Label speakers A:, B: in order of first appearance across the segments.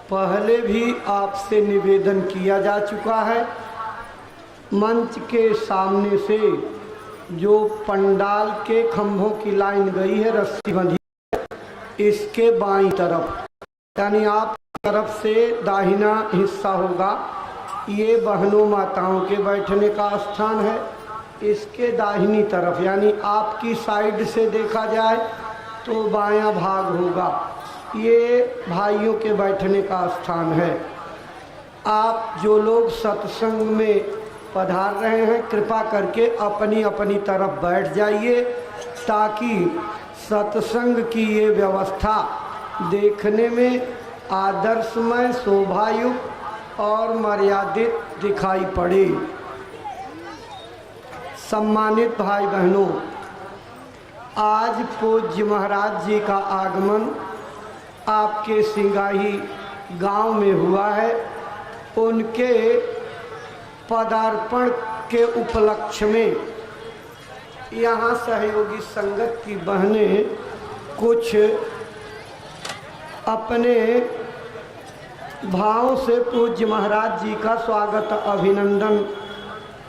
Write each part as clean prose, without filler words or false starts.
A: पहले भी आपसे निवेदन किया जा चुका है। मंच के सामने से जो पंडाल के खंभों की लाइन गई है, रस्सी बंधी, इसके बाईं तरफ यानी आप तरफ से दाहिना हिस्सा होगा, ये बहनों माताओं के बैठने का स्थान है। इसके दाहिनी तरफ यानी आपकी साइड से देखा जाए तो बायां भाग होगा, ये भाइयों के बैठने का स्थान है। आप जो लोग सत्संग में पधार रहे हैं, कृपा करके अपनी अपनी तरफ बैठ जाइए ताकि सत्संग की ये व्यवस्था देखने में आदर्शमय, शोभायुक्त और मर्यादित दिखाई पड़े। सम्मानित भाई बहनों, आज पूज्य महाराज जी का आगमन आपके सिंगाही गांव में हुआ है। उनके पदार्पण के उपलक्ष्य में यहाँ सहयोगी संगत की बहनें कुछ अपने भाव से पूज्य महाराज जी का स्वागत अभिनंदन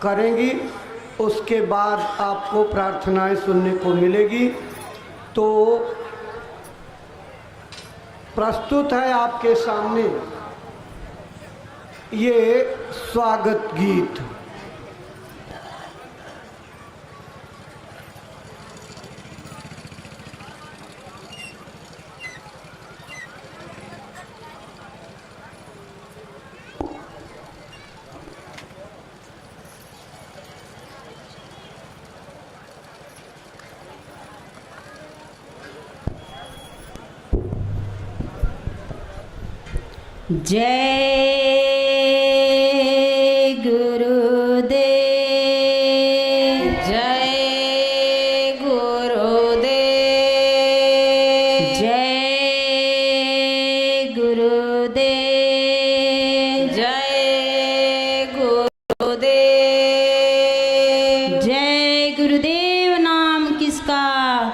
A: करेंगी। उसके बाद आपको प्रार्थनाएं सुनने को मिलेगी। तो प्रस्तुत है आपके सामने ये स्वागत गीत।
B: जय गुरुदेव, जय गुरुदेव, जय गुरुदेव, जय गुरुदेव। जय गुरुदेव नाम किसका?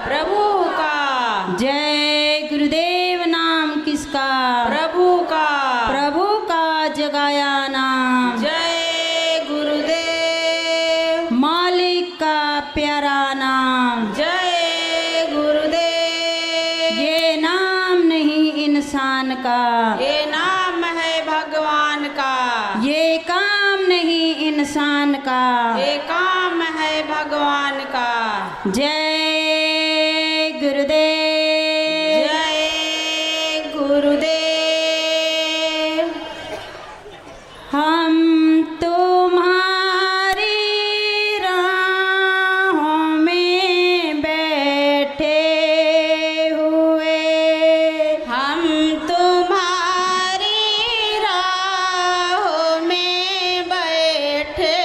B: प्रभु का। जय गुरुदेव नाम किसका? प्रभु का। प्रभु का जगाया नाम। जय गुरुदेव। मालिक का प्यारा नाम। जय गुरुदेव। ये नाम नहीं इंसान का, ये नाम है भगवान का। ये काम नहीं इंसान का, ये काम है भगवान का। जय गुरुदेव, जय गुरुदेव। हम तुम्हारी राहों में बैठे हुए, हम तुम्हारी राहों में बैठे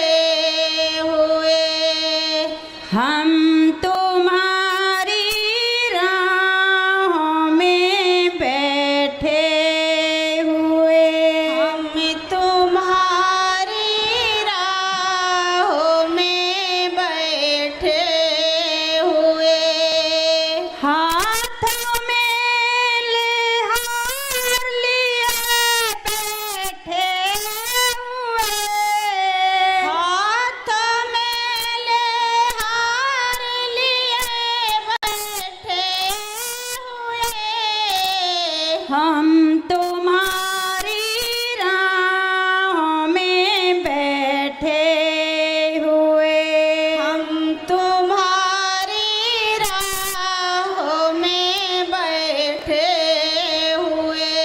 B: हुए, हम तुम्हारी राहों में बैठे हुए, हम तुम्हारी राहों में बैठे हुए। हाथों में लेहार लिए बैठे हुए, हाथों में लेहार लिए बैठे हुए, हम तुम्हारी राहों में बैठे हुए, हम तुम्हारी राहों में बैठे हुए।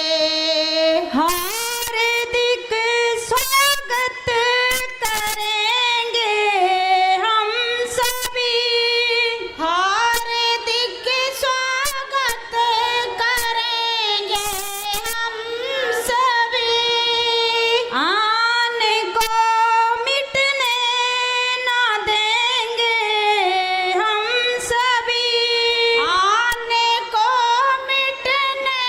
B: हार्दिक स्वागत करेंगे हम सभी, हार्दिक स्वागत करेंगे हम सभी। आने को मिटने ना देंगे हम सभी, आने को मिटने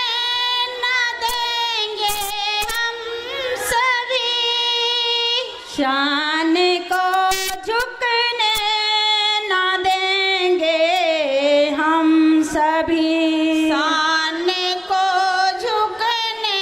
B: ना देंगे हम सभी। शान को झुकने ना देंगे हम सभी, शान को झुकने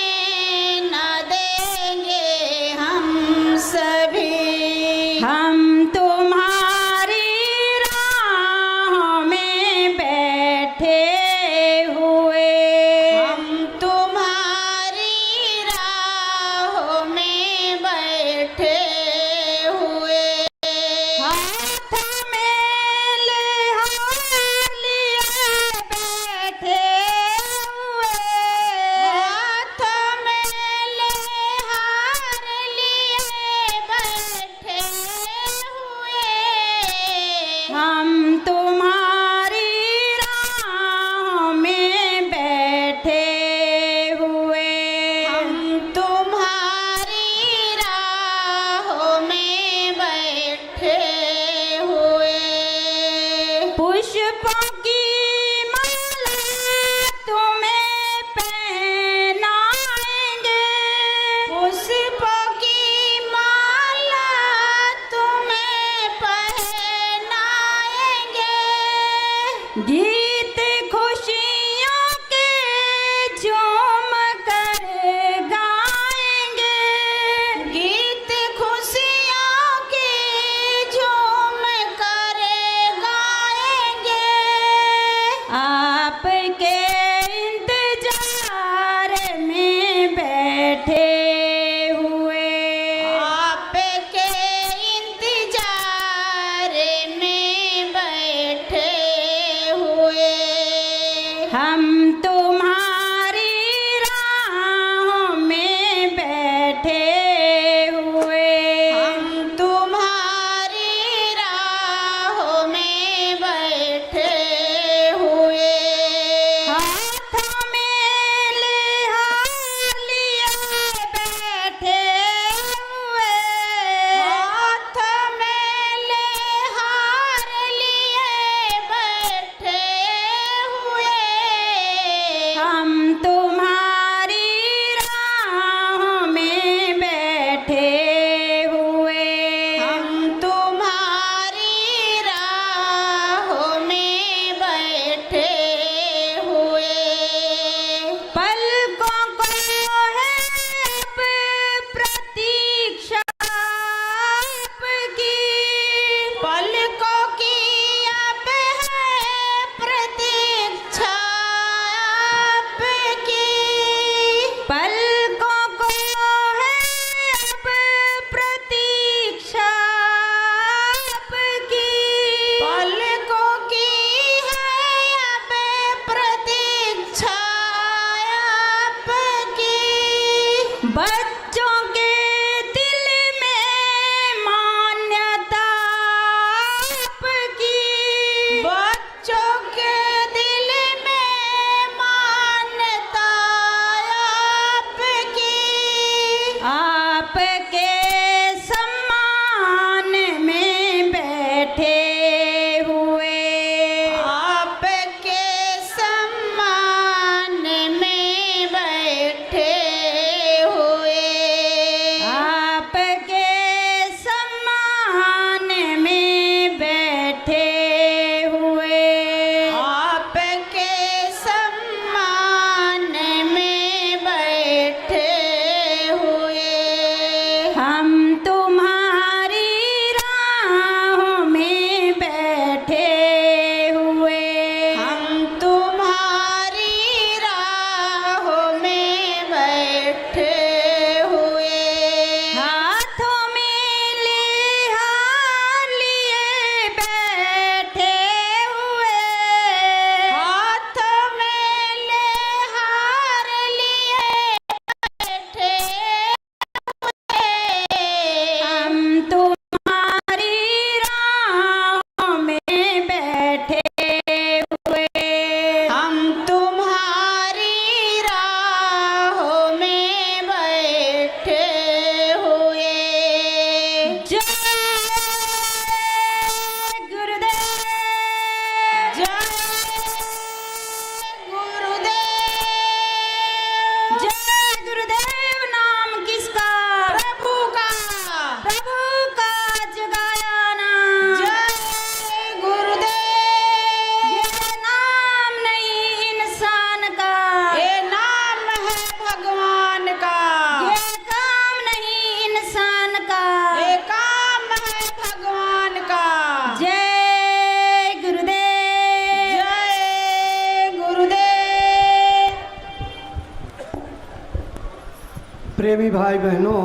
A: प्रेमी भाई बहनों,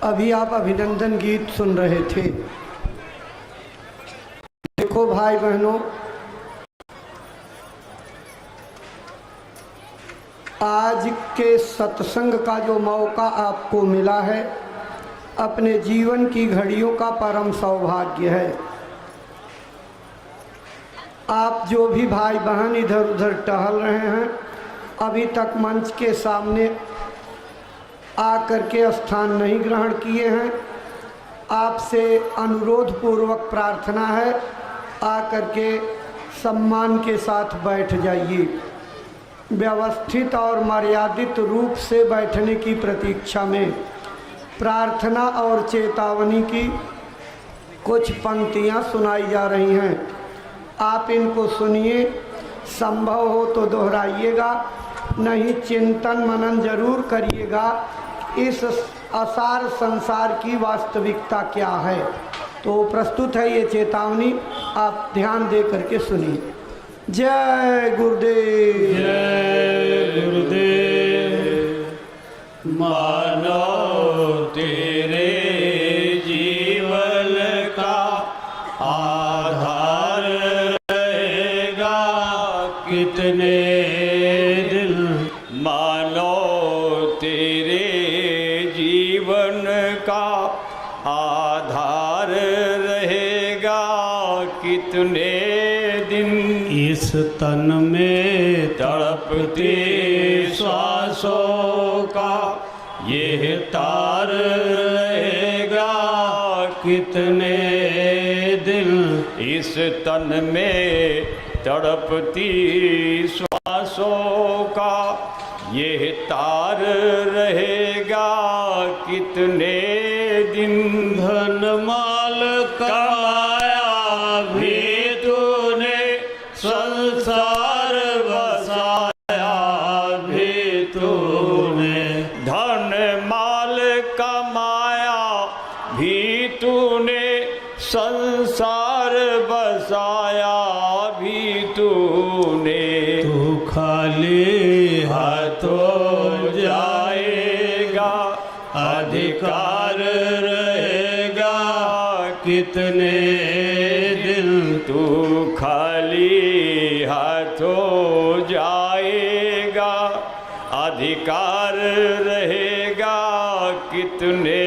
A: अभी आप अभिनंदन गीत सुन रहे थे। देखो भाई बहनों, आज के सत्संग का जो मौका आपको मिला है, अपने जीवन की घड़ियों का परम सौभाग्य है। आप जो भी भाई बहन इधर उधर टहल रहे हैं, अभी तक मंच के सामने आकर के स्थान नहीं ग्रहण किए हैं, आपसे अनुरोध पूर्वक प्रार्थना है, आकर के सम्मान के साथ बैठ जाइए। व्यवस्थित और मर्यादित रूप से बैठने की प्रतीक्षा में प्रार्थना और चेतावनी की कुछ पंक्तियां सुनाई जा रही हैं। आप इनको सुनिए, संभव हो तो दोहराइएगा, नहीं चिंतन मनन जरूर करिएगा इस असार संसार की वास्तविकता क्या है। तो प्रस्तुत है ये चेतावनी, आप ध्यान दे करके सुनिए। जय गुरुदेव।
C: जय गुरुदेव। मानो तेरे जीवन का आधार रहेगा कितने दिन, मानो तेरे जीवन का आधार रहेगा कितने दिन, इस तन में तड़पते श्वासों का ये तार रहेगा कितने दिन, इस तन में तड़पती श्वासों का ये तार रहेगा कितने दिन, धन माल कमाया भी तूने, संसार बसाया भी तूने, धन माल कमाया भी तूने, संसार बसाया भी तूने, तू खाली हाथों जाएगा अधिकार रहेगा कितने दिन, तू खाली हाथों जाएगा अधिकार रहेगा कितने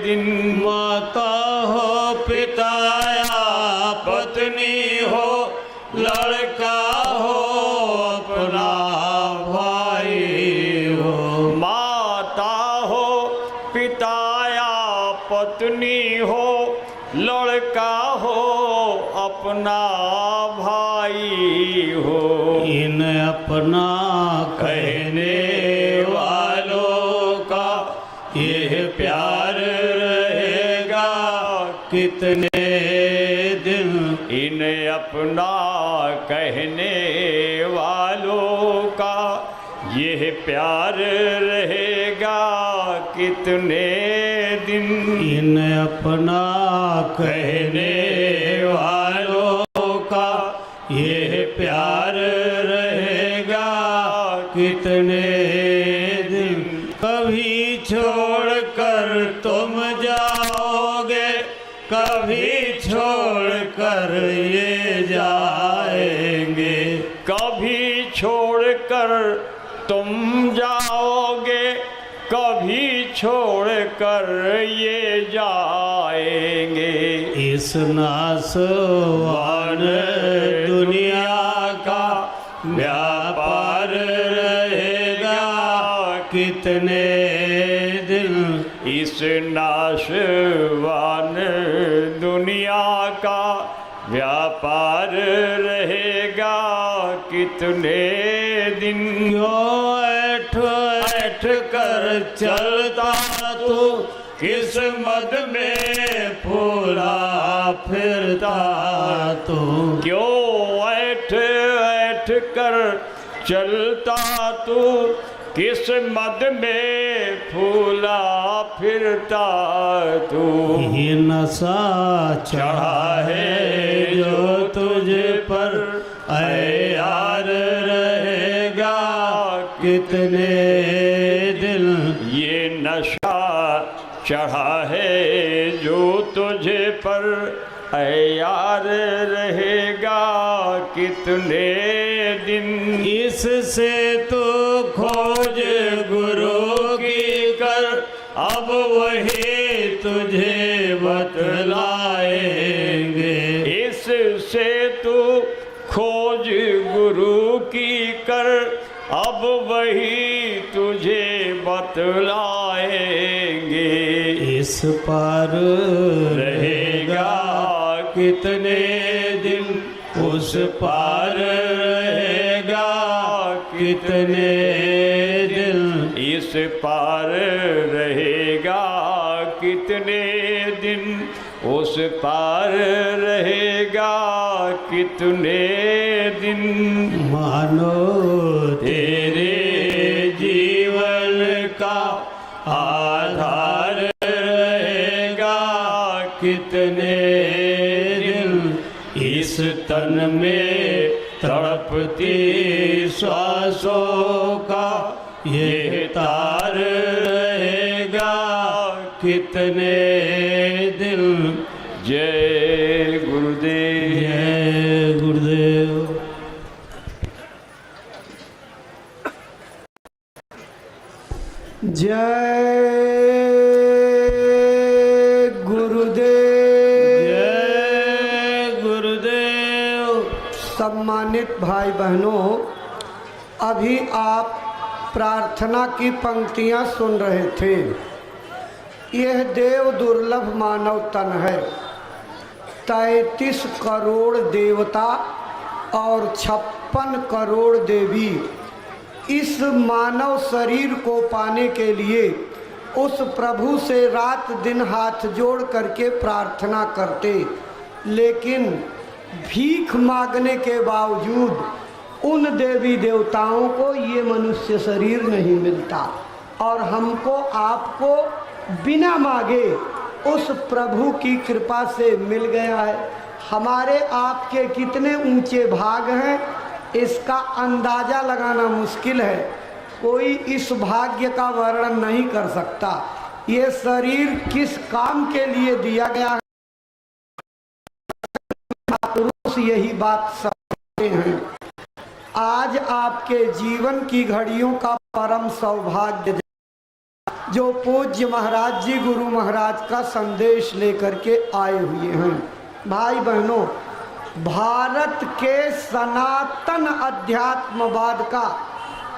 C: दिन, माता हो पिता या पत्नी हो, लड़का हो अपना भाई हो, माता हो पिता या पत्नी हो, लड़का हो अपना भाई हो, इन अपना कहने वालों का ये प्यार रहेगा कितने दिन, इन अपना कहने वालों का ये प्यार रहेगा कितने दिन, इन अपना कहने वालों का ये प्यार रहेगा कितने दिन, कभी छोड़ कर तुम जाओगे, कभी छोड़ कर ये जाएंगे, कभी छोड़ कर तुम जाओगे, कभी छोड़ कर ये जाएंगे, इस नासवान दुनिया का व्यापार रहेगा कितने दिन, इस नाशवान दुनिया का व्यापार रहेगा कितने दिन, क्यों ऐठ ऐठ कर चलता तू, किस मद में फूला फिरता तू, क्यों ऐठ ऐठ कर चलता तू, किस मद में फूला फिरता तू, ये नशा चढ़ा है जो तुझ पर ऐ यार रहेगा कितने
D: कितने दिल
C: ये नशा चढ़ा है जो तुझे पर ऐ यार रहेगा कितने दिन।
D: इससे तो खोज गुरु की कर, अब वही तुझे बतलाएंगे।
C: इससे तू खोज गुरु की कर, अब वही तुझे बतलाएंगे।
D: इस पार रहेगा कितने दिन, उस पार रहेगा कितने दिन।
C: इस पार रहेगा कितने दिन, उस पार रहेगा कितने दिन।
D: मानो तेरे जीवन का आधार रहेगा कितने दिन। इस तन में तड़पती श्वासों का ये तार रहेगा कितने दिन।
C: जय गुरुदेव।
D: जय गुरुदेव।
A: जय गुरुदेव।
D: जय गुरुदेव।
A: सम्मानित भाई बहनों, अभी आप प्रार्थना की पंक्तियां सुन रहे थे। यह देव दुर्लभ मानव तन है। 33 करोड़ देवता और 56 करोड़ देवी इस मानव शरीर को पाने के लिए उस प्रभु से रात दिन हाथ जोड़ करके प्रार्थना करते, लेकिन भीख मांगने के बावजूद उन देवी देवताओं को ये मनुष्य शरीर नहीं मिलता और हमको आपको बिना मांगे उस प्रभु की कृपा से मिल गया है। हमारे आपके कितने ऊंचे भाग हैं इसका अंदाजा लगाना मुश्किल है। कोई इस भाग्य का वर्णन नहीं कर सकता। ये शरीर किस काम के लिए दिया गया है, पुरुष यही बात समझते हैं। आज आपके जीवन की घड़ियों का परम सौभाग्य जो पूज्य महाराज जी गुरु महाराज का संदेश लेकर के आए हुए हैं। भाई बहनों, भारत के सनातन अध्यात्मवाद का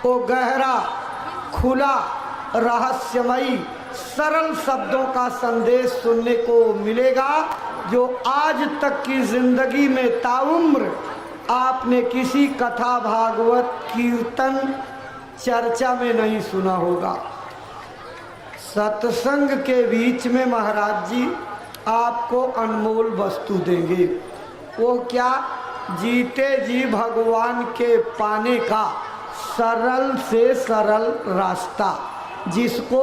A: वो गहरा, खुला, रहस्यमयी, सरल शब्दों का संदेश सुनने को मिलेगा जो आज तक की जिंदगी में ताउम्र आपने किसी कथा, भागवत, कीर्तन, चर्चा में नहीं सुना होगा। सत्संग के बीच में महाराज जी आपको अनमोल वस्तु देंगे। वो क्या? जीते जी भगवान के पाने का सरल से सरल रास्ता, जिसको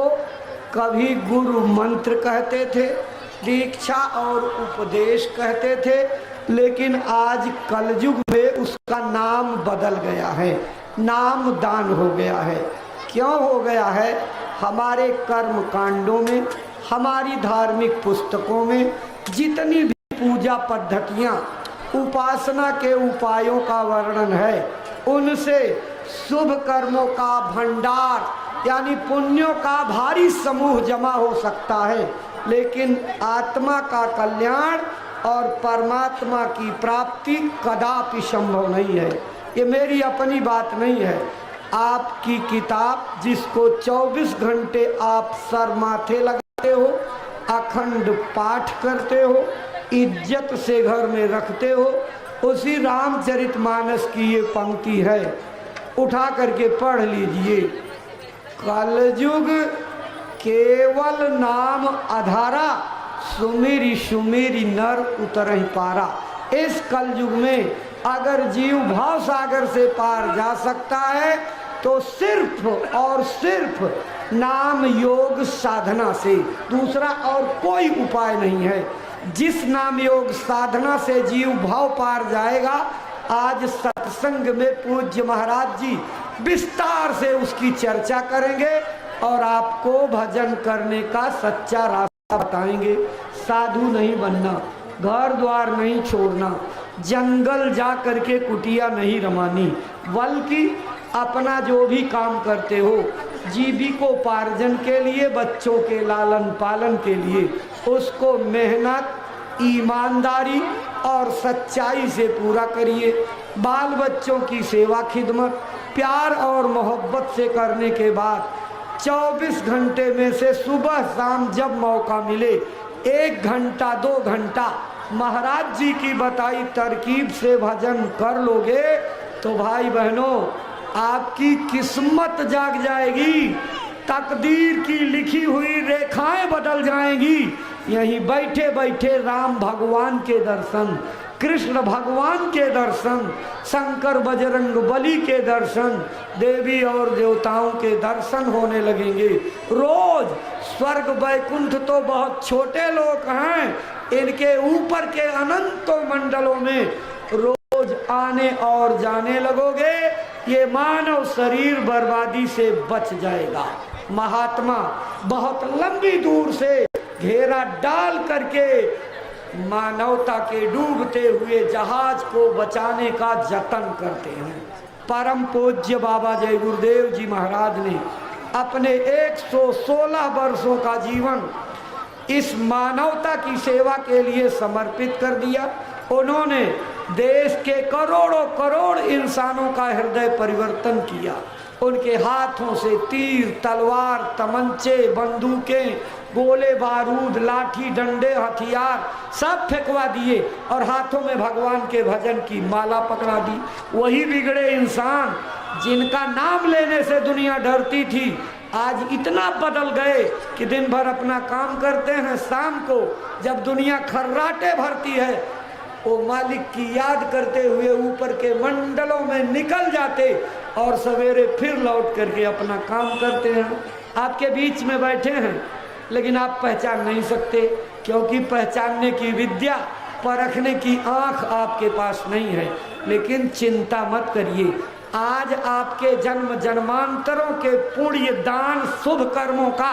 A: कभी गुरु मंत्र कहते थे, दीक्षा और उपदेश कहते थे, लेकिन आज कलयुग में उसका नाम बदल गया है, नाम दान हो गया है। क्यों हो गया है? हमारे कर्म कांडों में, हमारी धार्मिक पुस्तकों में जितनी भी पूजा पद्धतियाँ, उपासना के उपायों का वर्णन है, उनसे शुभ कर्मों का भंडार यानी पुण्यों का भारी समूह जमा हो सकता है, लेकिन आत्मा का कल्याण और परमात्मा की प्राप्ति कदापि संभव नहीं है। ये मेरी अपनी बात नहीं है। आपकी किताब जिसको 24 घंटे आप सर माथे लगाते हो, अखंड पाठ करते हो, इज्जत से घर में रखते हो, उसी रामचरितमानस की ये पंक्ति है, उठा करके पढ़ लीजिए। कलयुग केवल नाम आधारा, सुमेरी सुमेरी नर उतरहि पारा। इस कलयुग में अगर जीव भाव सागर से पार जा सकता है तो सिर्फ और सिर्फ नाम योग साधना से, दूसरा और कोई उपाय नहीं है। जिस नाम योग साधना से जीव भाव पार जाएगा, आज सत्संग में पूज्य महाराज जी विस्तार से उसकी चर्चा करेंगे और आपको भजन करने का सच्चा रास्ता बताएंगे। साधु नहीं बनना, घर द्वार नहीं छोड़ना, जंगल जा करके कुटिया नहीं रमानी, बल्कि अपना जो भी काम करते हो जीविकोपार्जन के लिए, बच्चों के लालन पालन के लिए, उसको मेहनत, ईमानदारी और सच्चाई से पूरा करिए। बाल बच्चों की सेवा खिदमत प्यार और मोहब्बत से करने के बाद 24 घंटे में से सुबह शाम जब मौका मिले 1 घंटा 2 घंटा महाराज जी की बताई तरकीब से भजन कर लोगे तो भाई बहनों आपकी किस्मत जाग जाएगी, तकदीर की लिखी हुई रेखाएं बदल जाएंगी। यहीं बैठे बैठे राम भगवान के दर्शन, कृष्ण भगवान के दर्शन, शंकर बजरंग बली के दर्शन, देवी और देवताओं के दर्शन होने लगेंगे। रोज स्वर्ग वैकुंठ तो बहुत छोटे लोग हैं, इनके ऊपर के अनंतों मंडलों में रोज आने और जाने लगोगे, ये मानव शरीर बर्बादी से बच जाएगा। महात्मा बहुत लंबी दूर से घेरा डाल करके मानवता के डूबते हुए जहाज को बचाने का जतन करते हैं। परम पूज्य बाबा जय गुरुदेव जी महाराज ने अपने 116 वर्षों का जीवन इस मानवता की सेवा के लिए समर्पित कर दिया। उन्होंने देश के करोड़ों करोड़ इंसानों का हृदय परिवर्तन किया। उनके हाथों से तीर, तलवार, तमंचे, बंदूकें, गोले बारूद, लाठी, डंडे, हथियार सब फेंकवा दिए और हाथों में भगवान के भजन की माला पकड़ा दी। वही बिगड़े इंसान जिनका नाम लेने से दुनिया डरती थी, आज इतना बदल गए कि दिन भर अपना काम करते हैं, शाम को जब दुनिया खर्राटे भरती है वो मालिक की याद करते हुए ऊपर के मंडलों में निकल जाते और सवेरे फिर लौट करके अपना काम करते हैं। आपके बीच में बैठे हैं लेकिन आप पहचान नहीं सकते, क्योंकि पहचानने की विद्या, परखने की आंख आपके पास नहीं है। लेकिन चिंता मत करिए, आज आपके जन्म जन्मांतरों के पुण्य दान शुभ कर्मों का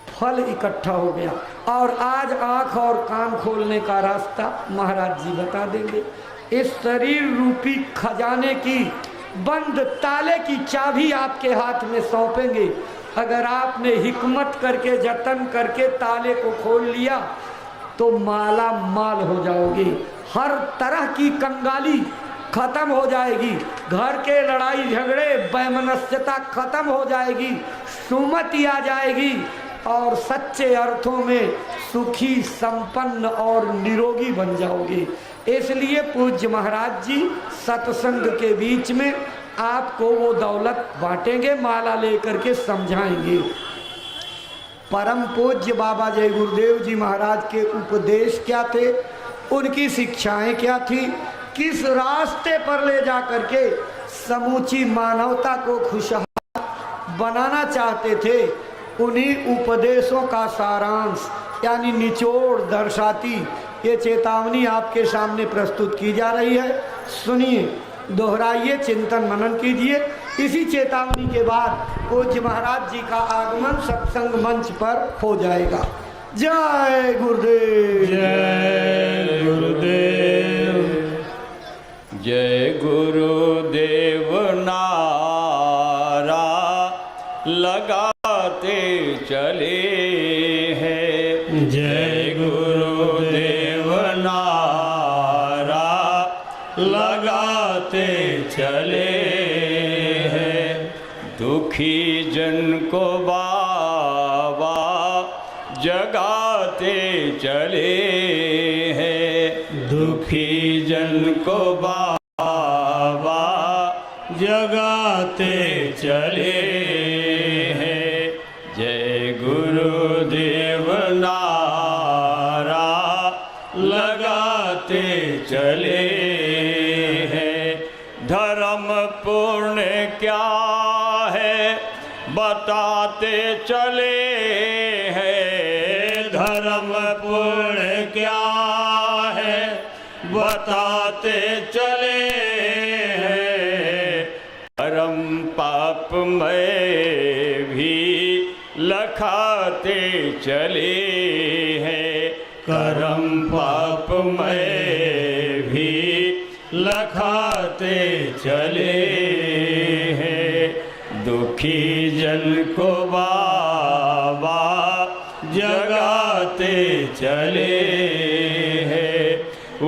A: फल इकट्ठा हो गया और आज आंख और कान खोलने का रास्ता महाराज जी बता देंगे। इस शरीर रूपी खजाने की बंद ताले की चाबी आपके हाथ में सौंपेंगे। अगर आपने हिकमत करके जतन करके ताले को खोल लिया तो माला माल हो जाओगे। हर तरह की कंगाली खत्म हो जाएगी, घर के लड़ाई झगड़े वैमनस्यता खत्म हो जाएगी, सुमति आ जाएगी और सच्चे अर्थों में सुखी, संपन्न और निरोगी बन जाओगे। इसलिए पूज्य महाराज जी सत्संग के बीच में आपको वो दौलत बांटेंगे, माला लेकर के समझाएंगे। परम पूज्य बाबा जय गुरुदेव जी महाराज के उपदेश क्या थे, उनकी शिक्षाएं क्या थी, किस रास्ते पर ले जा करके समूची मानवता को खुशहाल बनाना चाहते थे, उन्हीं उपदेशों का सारांश यानी निचोड़ दर्शाती ये चेतावनी आपके सामने प्रस्तुत की जा रही है। सुनिए, दोहराइए, चिंतन मनन कीजिए। इसी चेतावनी के बाद पूज्य महाराज जी का आगमन सत्संग मंच पर हो जाएगा। जय गुरुदेव,
D: जय गुरुदेव,
C: जय गुरुदेव नारा लगाते चले हैं।
D: जय गुरुदेव
C: नारा
D: लगाते
C: चले हैं। दुखी जन को बाबा जगाते चले हैं। दुखी जन को बाबा
D: जगाते
C: चले हैं। जय गुरुदेव नारा लगाते चले हैं। धर्म पूर्ण क्या है बताते चले हैं।
D: धर्म पूर्ण क्या है बताते चले हैं।
C: में भी लखाते चले हैं,
D: कर्म पाप में भी लखाते चले हैं।
C: दुखी जन को बाबा
D: जगाते चले हैं।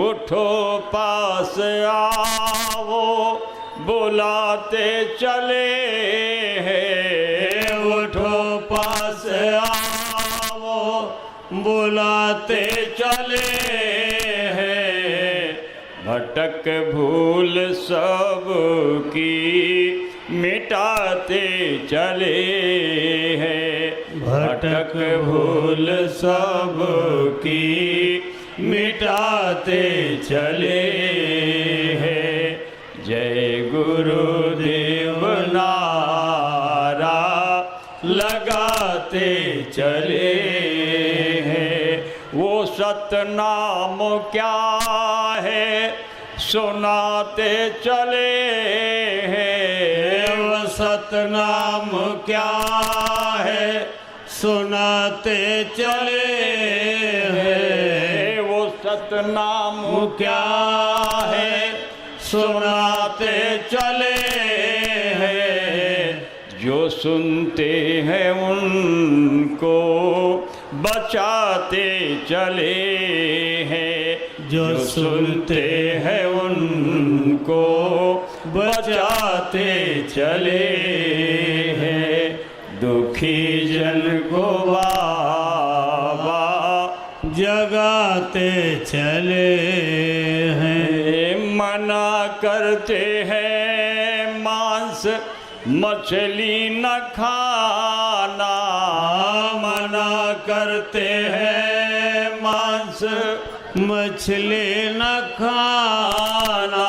C: उठो पास आओ बुलाते चले हैं,
D: उठो पास आओ बुलाते चले हैं।
C: भटक भूल सब की मिटाते चले हैं,
D: भटक भूल सब की मिटाते चले हैं।
C: जय गुरुदेव नारा
D: लगाते चले
C: हैं। वो सतनाम क्या है सुनाते चले हैं,
D: वो सतनाम क्या है सुनाते चले हैं।
C: वो सतनाम
D: क्या है सुनाते चले हैं।
C: जो सुनते हैं उनको बचाते चले हैं,
D: जो सुनते हैं
C: उनको
D: बचाते चले हैं।
C: दुखी जन को बाबा
D: जगाते चले हैं।
C: मना करते हैं मांस मछली न खाना,
D: मना करते हैं मांस मछली न खाना।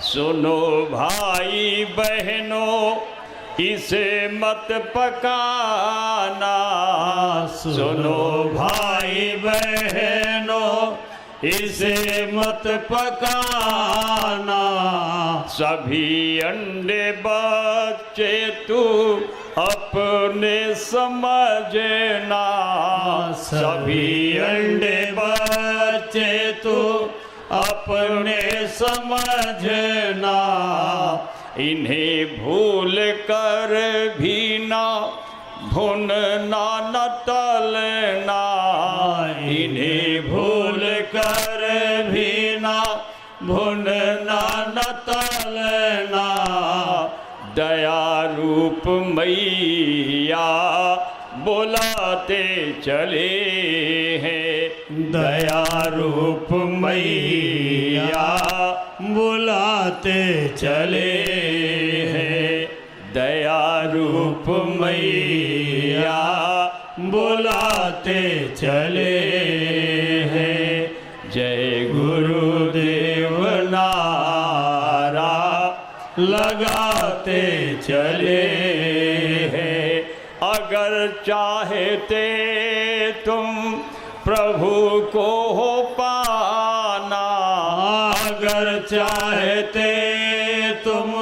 C: सुनो भाई बहनों इसे मत पकाना,
D: सुनो भाई बहनों इसे मत पकाना।
C: सभी अंडे बच्चे तू अपने समझना,
D: सभी अंडे बच्चे तू अपने समझना।
C: इन्हें भूल कर भी ना भूनना न तलना,
D: इन्हें भूल कर भी ना भूनना न तलना।
C: दया रूप मैया बुलाते चले हैं,
D: दया रूप मैया बुलाते चले हैं।
C: दया रूप
D: मैया बुलाते चले हैं।
C: जय
D: गुरुदेव नारा लगाते चले हैं।
C: अगर चाहते तुम प्रभु को हो पाना,
D: अगर चाहते तुम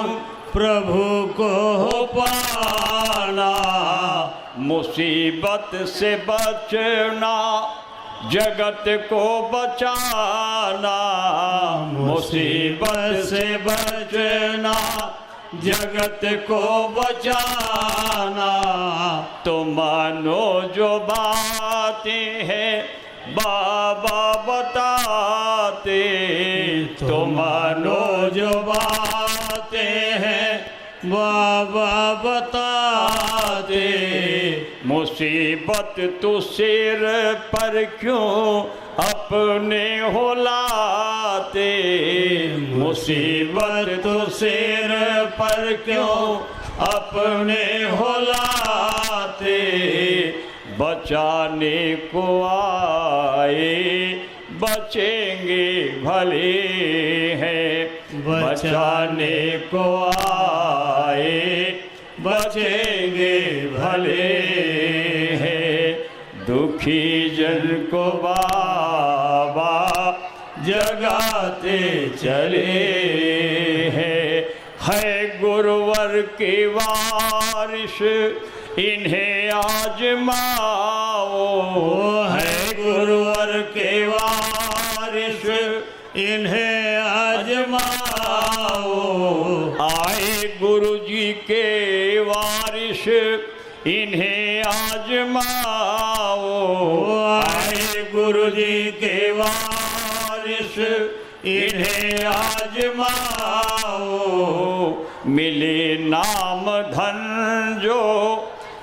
D: प्रभु को हो पाना।
C: मुसीबत से बचना जगत को बचाना,
D: मुसीबत से बचना जगत को बचाना।
C: तो मानो जो बातें हैं बाबा बताते,
D: तो मानो जो बातें हैं बाबा बताते।
C: मुसीबत तो सिर पर क्यों अपने हो लाते,
D: मुसीबत तो सिर पर क्यों अपने हो लाते।
C: बचाने को आए बचेंगे भले हैं,
D: बचाने को आए बचेंगे भले हैं।
C: दुखी जन को बाबा
D: जगाते चले हैं।
C: है गुरुवर के वारिस इन्हें आजमाओ,
D: है गुरुवर के वारिस इन्हें आजमाओ।
C: आए गुरु जी के वारिस इन्हें आजमाओ,
D: आए गुरु जी के वारिस इन्हें आजमाओ।
C: मिले नाम धन जो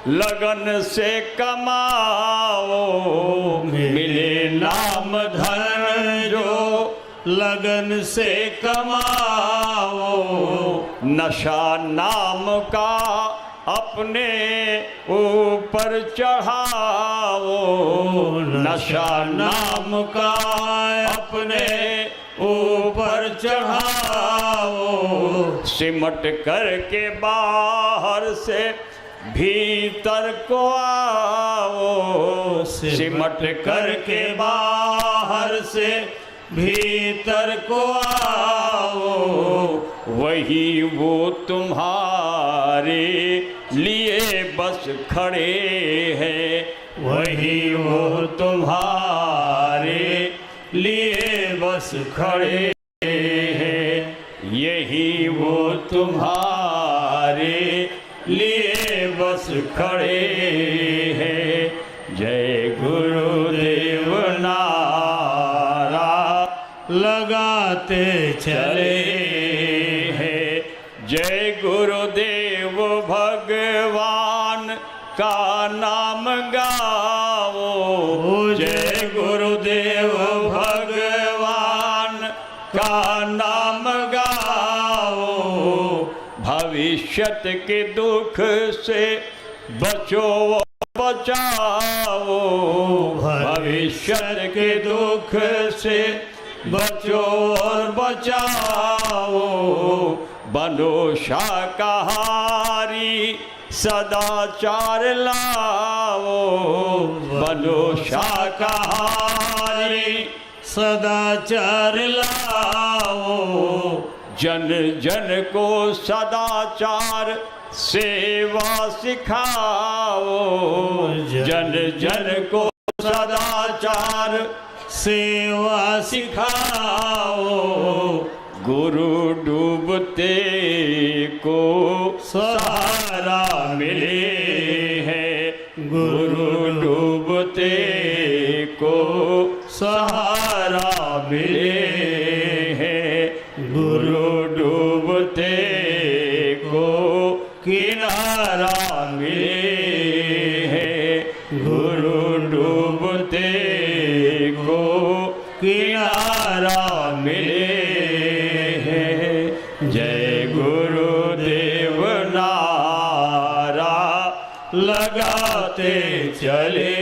C: लगन से कमाओ, मिले नाम धन जो
D: लगन से कमाओ।
C: नशा नाम का अपने ऊपर चढ़ाओ, नशा
D: नाम का अपने ऊपर चढ़ाओ।
C: सिमट करके बाहर से भीतर को आओ,
D: सिमट करके बाहर से भीतर को आओ।
C: वही वो तुम्हारे लिए बस खड़े हैं,
D: वही वो तुम्हारे लिए बस खड़े हैं।
C: यही वो तुम्हारे
D: लिए बस खड़े हैं।
C: जय गुरुदेव नारा
D: लगाते चले
C: हैं, जय गुरुदेव भगवान का नाम गाओ,
D: जय गुरुदेव भगवान का नाम गाओ।
C: भविष्यत के दुख से बचो बचाओ,
D: भविष्यत के दुख से बचो और बचाओ।
C: बनो शाकाहारी सदाचार लाओ, बनो
D: शाकाहारी सदाचार लाओ।
C: जन जन को सदाचार सेवा सिखाओ, जन जन को
D: सदाचार सेवा सिखाओ।
C: गुरु डूबते को
D: सहारा
C: मिले हैं, गुरु डूबते को
D: सहारा मिले हैं।
C: गुरु डूबते को
D: किनारा मिले हैं।
C: गुरु डूबते को
D: किनारा मिले हैं।
C: जय गुरुदेव नारा
D: लगाते चले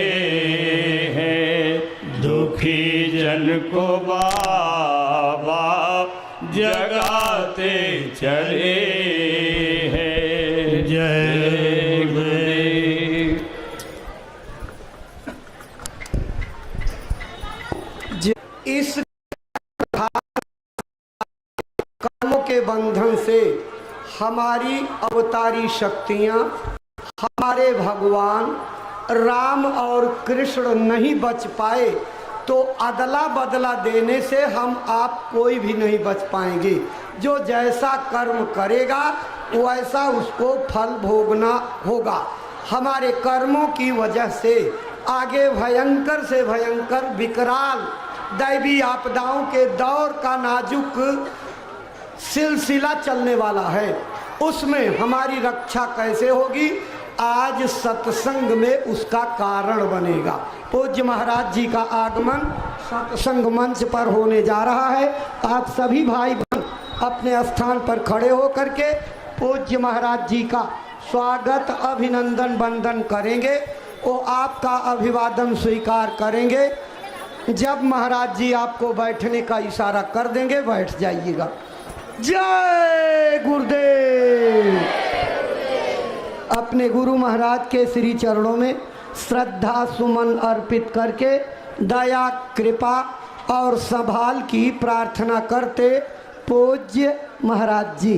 D: हैं।
C: दुखी जन को बाबा
D: जगाते चले
C: हैं।
D: जय गुरुदेव।
A: इस कर्मों के बंधन से हमारी अवतारी शक्तियां, हमारे भगवान राम और कृष्ण नहीं बच पाए, तो अदला बदला देने से हम आप कोई भी नहीं बच पाएंगे। जो जैसा कर्म करेगा वैसा उसको फल भोगना होगा। हमारे कर्मों की वजह से आगे भयंकर से भयंकर विकराल दैवी आपदाओं के दौर का नाजुक सिलसिला चलने वाला है। उसमें हमारी रक्षा कैसे होगी? आज सत्संग में उसका कारण बनेगा। पूज्य महाराज जी का आगमन सत्संग मंच पर होने जा रहा है। आप सभी भाई बहन अपने स्थान पर खड़े होकर के पूज्य महाराज जी का स्वागत अभिनंदन वंदन करेंगे। वो आपका अभिवादन स्वीकार करेंगे। जब महाराज जी आपको बैठने का इशारा कर देंगे बैठ जाइएगा। जय गुरुदेव। अपने गुरु महाराज के श्री चरणों में श्रद्धा सुमन अर्पित करके दया कृपा और संभाल की प्रार्थना करते पूज्य महाराज जी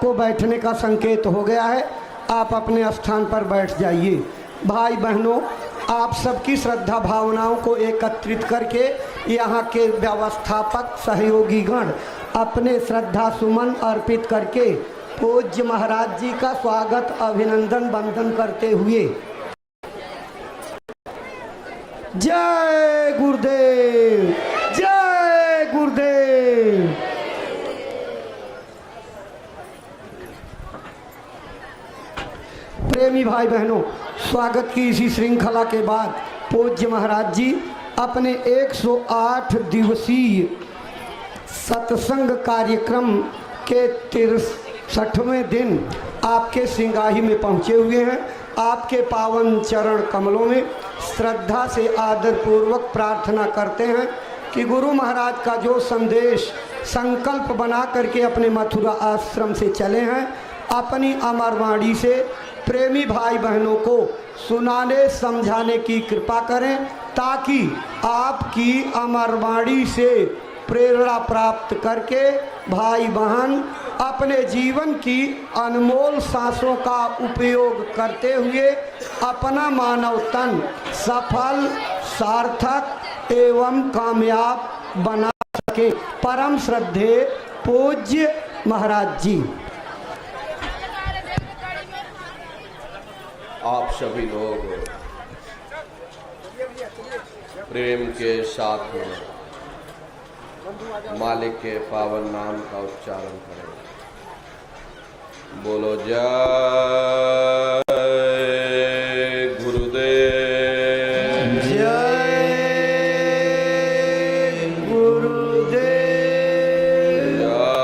A: आपको बैठने का संकेत हो गया है, आप अपने स्थान पर बैठ जाइए। भाई बहनों, आप सबकी श्रद्धा भावनाओं को एकत्रित करके यहाँ के व्यवस्थापक सहयोगी गण अपने श्रद्धा सुमन अर्पित करके पूज्य महाराज जी का स्वागत अभिनंदन वंदन करते हुए जय गुरुदेव, जय गुरुदेव। प्रेमी भाई बहनों, स्वागत की इसी श्रृंखला के बाद पूज्य महाराज जी अपने 108 दिवसीय सत्संग कार्यक्रम के 63वें दिन आपके सिंगाही में पहुंचे हुए हैं। आपके पावन चरण कमलों में श्रद्धा से आदर पूर्वक प्रार्थना करते हैं कि गुरु महाराज का जो संदेश संकल्प बना करके अपने मथुरा आश्रम से चले हैं, अपनी अमर वाणी से प्रेमी भाई बहनों को सुनाने समझाने की कृपा करें, ताकि आपकी अमर वाणी से प्रेरणा प्राप्त करके भाई बहन अपने जीवन की अनमोल सांसों का उपयोग करते हुए अपना मानव तन सफल, सार्थक एवं कामयाब बना सके। परम श्रद्धेय पूज्य महाराज जी।
E: आप सभी लोग प्रेम के साथ में मालिक के पावन नाम का उच्चारण करें। बोलो जय गुरुदेव,
A: जय गुरुदेव,
E: जय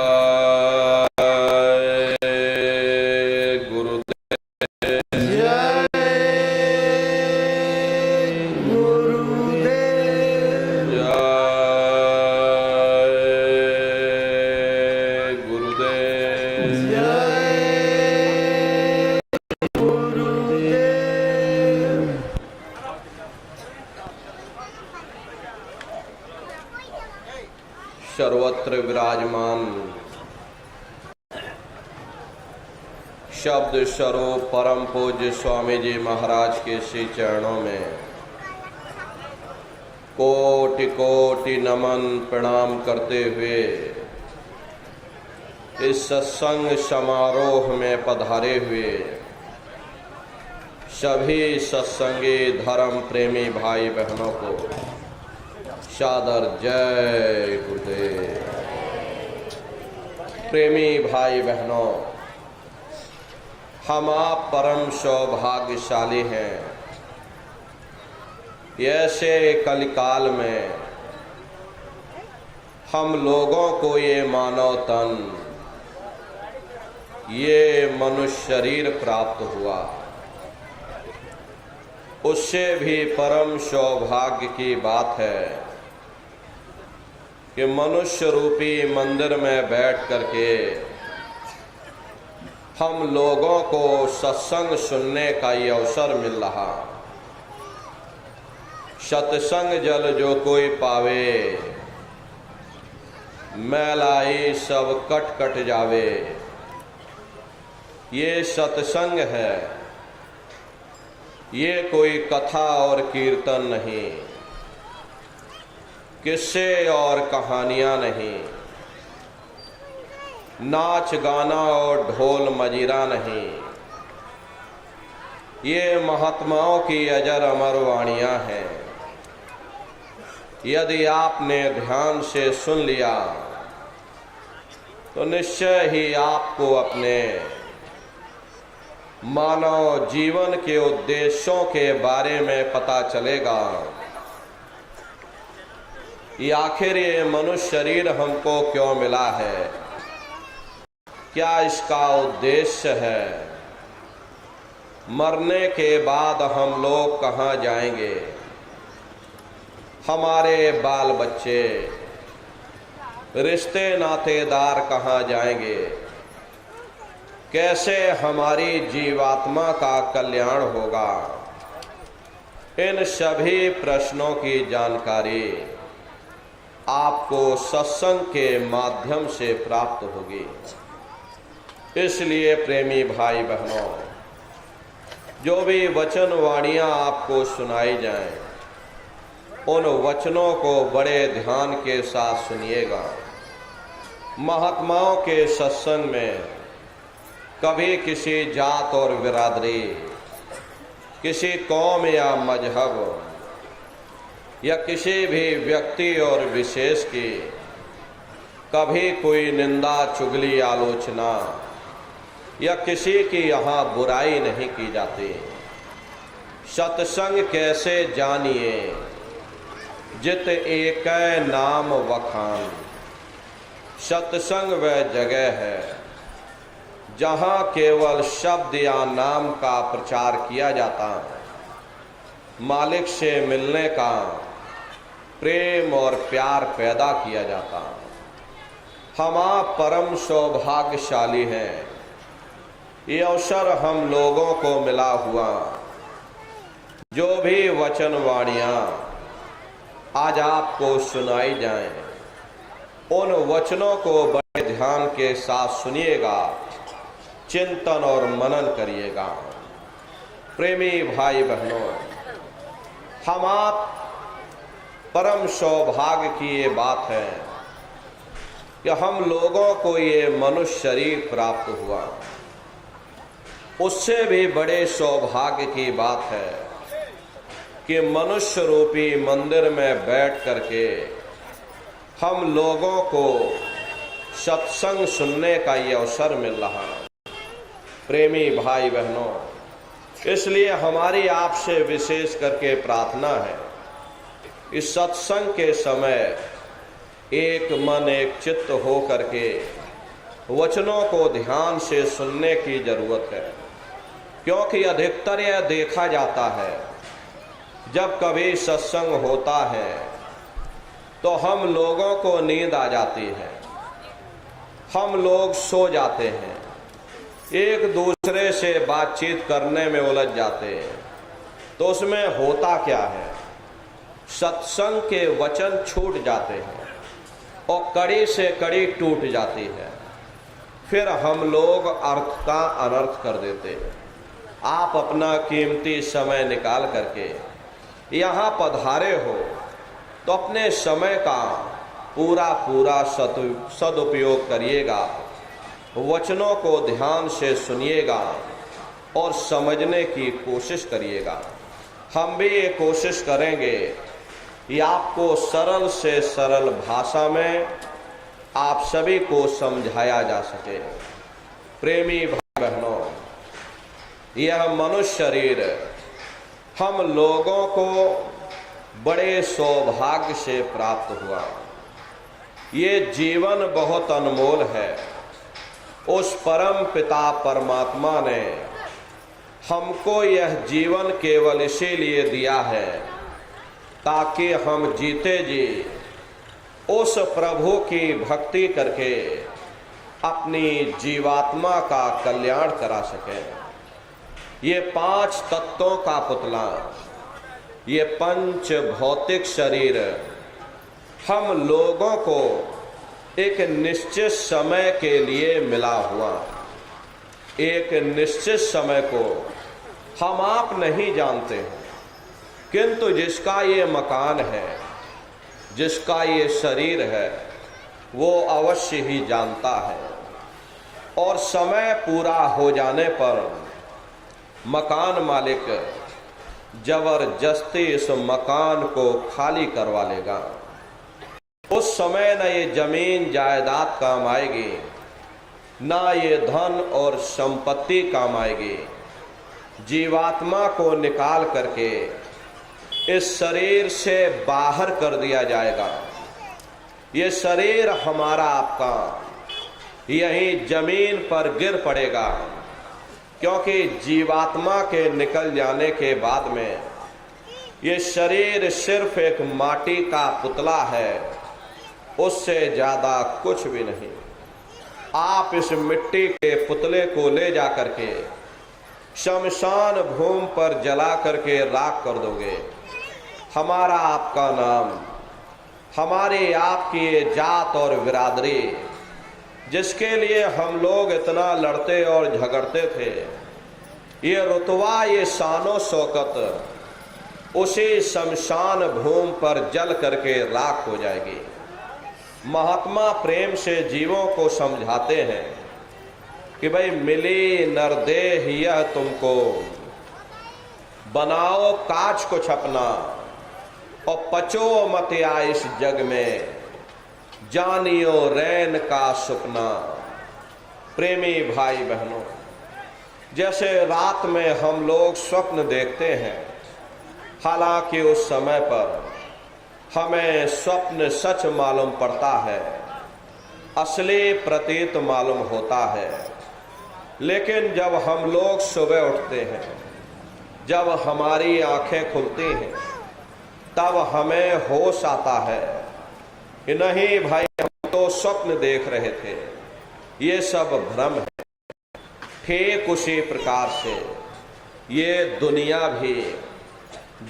E: गुरुदेव,
A: जय गुरुदेव,
E: जय गुरुदेव,
A: जय गुरुदेव।
E: सर्वत्र विराजमान शब्द स्वरूप परम पूज्य स्वामी जी महाराज के श्री चरणों में कोटि कोटि नमन प्रणाम करते हुए इस सत्संग समारोह में पधारे हुए सभी सत्संगी धर्म प्रेमी भाई बहनों को सादर जय गुरुदेव। प्रेमी भाई बहनों, हम आप परम सौभाग्यशाली हैं। ऐसे कलिकाल में हम लोगों को ये मानव तन, ये मनुष्य शरीर प्राप्त हुआ। उससे भी परम सौभाग्य की बात है कि मनुष्य रूपी मंदिर में बैठ करके हम लोगों को सत्संग सुनने का ये अवसर मिल रहा। सत्संग जल जो कोई पावे, मैलाई सब कट कट जावे। ये सत्संग है, ये कोई कथा और कीर्तन नहीं, किस्से और कहानियां नहीं, नाच गाना और ढोल मजीरा नहीं। ये महात्माओं की अजर अमर वाणियां हैं। यदि आपने ध्यान से सुन लिया तो निश्चय ही आपको अपने मानव जीवन के उद्देश्यों के बारे में पता चलेगा। ये आखिर ये मनुष्य शरीर हमको क्यों मिला है, क्या इसका उद्देश्य है, मरने के बाद हम लोग कहाँ जाएंगे, हमारे बाल बच्चे रिश्ते नातेदार कहाँ जाएंगे, कैसे हमारी जीवात्मा का कल्याण होगा। इन सभी प्रश्नों की जानकारी आपको सत्संग के माध्यम से प्राप्त होगी। इसलिए प्रेमी भाई बहनों, जो भी वचन वाणियां आपको सुनाई जाएं, उन वचनों को बड़े ध्यान के साथ सुनिएगा। महात्माओं के सत्संग में कभी किसी जात और बिरादरी, किसी कौम या मजहब या किसी भी व्यक्ति और विशेष की कभी कोई निंदा, चुगली, आलोचना या किसी की यहाँ बुराई नहीं की जाती। सत्संग कैसे जानिए, जित एक नाम वखान। सत्संग वह जगह है जहाँ केवल शब्द या नाम का प्रचार किया जाता है। मालिक से मिलने का प्रेम और प्यार पैदा किया जाता है। हम आप परम सौभाग्यशाली हैं, ये अवसर हम लोगों को मिला हुआ। जो भी वचन वाणियां आज आपको सुनाई जाएं, उन वचनों को बड़े ध्यान के साथ सुनिएगा, चिंतन और मनन करिएगा। प्रेमी भाई बहनों, हम आप परम सौभाग्य की ये बात है कि हम लोगों को ये मनुष्य शरीर प्राप्त हुआ। उससे भी बड़े सौभाग्य की बात है कि मनुष्य रूपी मंदिर में बैठ करके हम लोगों को सत्संग सुनने का ये अवसर मिल रहा है। प्रेमी भाई बहनों, इसलिए हमारी आपसे विशेष करके प्रार्थना है, इस सत्संग के समय एक मन एक चित्त हो करके वचनों को ध्यान से सुनने की जरूरत है। क्योंकि अधिकतर यह देखा जाता है, जब कभी सत्संग होता है तो हम लोगों को नींद आ जाती है, हम लोग सो जाते हैं, एक दूसरे से बातचीत करने में उलझ जाते हैं। तो उसमें होता क्या है, सत्संग के वचन छूट जाते हैं और कड़ी से कड़ी टूट जाती है। फिर हम लोग अर्थ का अनर्थ कर देते हैं। आप अपना कीमती समय निकाल करके यहाँ पधारे हो तो अपने समय का पूरा सदुपयोग करिएगा, वचनों को ध्यान से सुनिएगा और समझने की कोशिश करिएगा। हम भी ये कोशिश करेंगे कि आपको सरल से सरल भाषा में आप सभी को समझाया जा सके। प्रेमी भाई बहनों, यह मनुष्य शरीर हम लोगों को बड़े सौभाग्य से प्राप्त हुआ। ये जीवन बहुत अनमोल है। उस परम पिता परमात्मा ने हमको यह जीवन केवल इसीलिए दिया है ताकि हम जीते जी उस प्रभु की भक्ति करके अपनी जीवात्मा का कल्याण करा सके। ये 5 तत्वों का पुतला, ये पंच भौतिक शरीर हम लोगों को एक निश्चित समय के लिए मिला हुआ। एक निश्चित समय को हम आप नहीं जानते हैं, किंतु जिसका ये मकान है, जिसका ये शरीर है, वो अवश्य ही जानता है। और समय पूरा हो जाने पर मकान मालिक जबरदस्ती इस मकान को खाली करवा लेगा। उस समय न ये जमीन जायदाद काम आएगी, ना ये धन और संपत्ति काम आएगी। जीवात्मा को निकाल करके इस शरीर से बाहर कर दिया जाएगा। ये शरीर हमारा आपका यहीं जमीन पर गिर पड़ेगा, क्योंकि जीवात्मा के निकल जाने के बाद में ये शरीर सिर्फ एक माटी का पुतला है, उससे ज्यादा कुछ भी नहीं। आप इस मिट्टी के पुतले को ले जा करके शमशान भूमि पर जला करके राख कर दोगे। हमारा आपका नाम, हमारे आपकी ये जात और बिरादरी जिसके लिए हम लोग इतना लड़ते और झगड़ते थे, ये रुतबा, ये शानो शौकत उसी शमशान भूमि पर जल करके राख हो जाएगी। महात्मा प्रेम से जीवों को समझाते हैं कि भाई मिली नरदेह यह तुमको, बनाओ काज कुछ अपना और पचो मत या इस जग में, जानियो रैन का सुपना। प्रेमी भाई बहनों, जैसे रात में हम लोग स्वप्न देखते हैं, हालांकि उस समय पर हमें स्वप्न सच मालूम पड़ता है, असली प्रतीत मालूम होता है, लेकिन जब हम लोग सुबह उठते हैं, जब हमारी आंखें खुलती हैं, तब हमें होश आता है कि नहीं भाई, हम तो स्वप्न देख रहे थे, ये सब भ्रम है। ठीक उसी प्रकार से ये दुनिया भी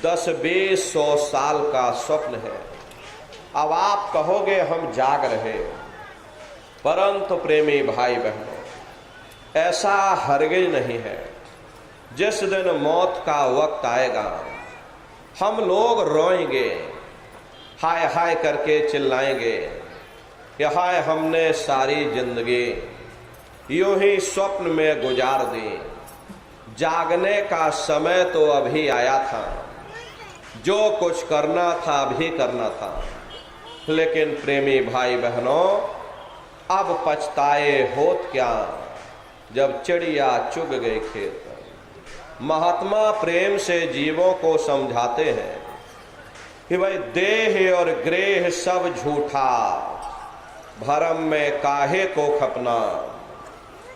E: 10-20-100 साल का स्वप्न है। अब आप कहोगे हम जाग रहे, परंतु प्रेमी भाई बहनों, ऐसा हरगिज नहीं है। जिस दिन मौत का वक्त आएगा, हम लोग रोएंगे, हाय हाय करके चिल्लाएंगे कि हाय, हमने सारी जिंदगी यूं ही स्वप्न में गुजार दी, जागने का समय तो अभी आया था, जो कुछ करना था अभी करना था। लेकिन प्रेमी भाई बहनों, अब पछताए होत क्या, जब चिड़िया चुग गई खेत। महात्मा प्रेम से जीवों को समझाते हैं कि भाई देह और ग्रेह सब झूठा, भरम में काहे को खपना।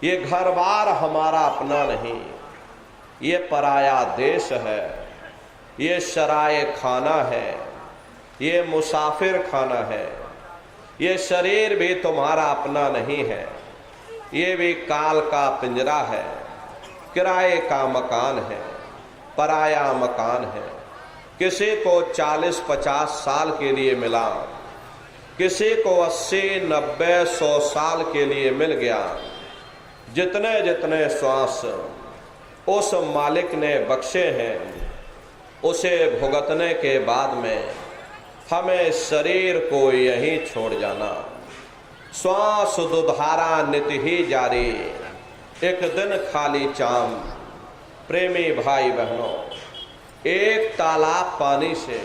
E: ये घर बार हमारा अपना नहीं, ये पराया देश है, ये शराय खाना है, ये मुसाफिर खाना है। ये शरीर भी तुम्हारा अपना नहीं है, ये भी काल का पिंजरा है, किराए का मकान है, पराया मकान है। किसी को 40-50 साल के लिए मिला, किसी को 80-90-100 साल के लिए मिल गया। जितने जितने श्वास उस मालिक ने बख्शे हैं, उसे भुगतने के बाद में हमें शरीर को यहीं छोड़ जाना। श्वास दुधारा नित ही जारी, एक दिन खाली चाम। प्रेमी भाई बहनों, एक तालाब पानी से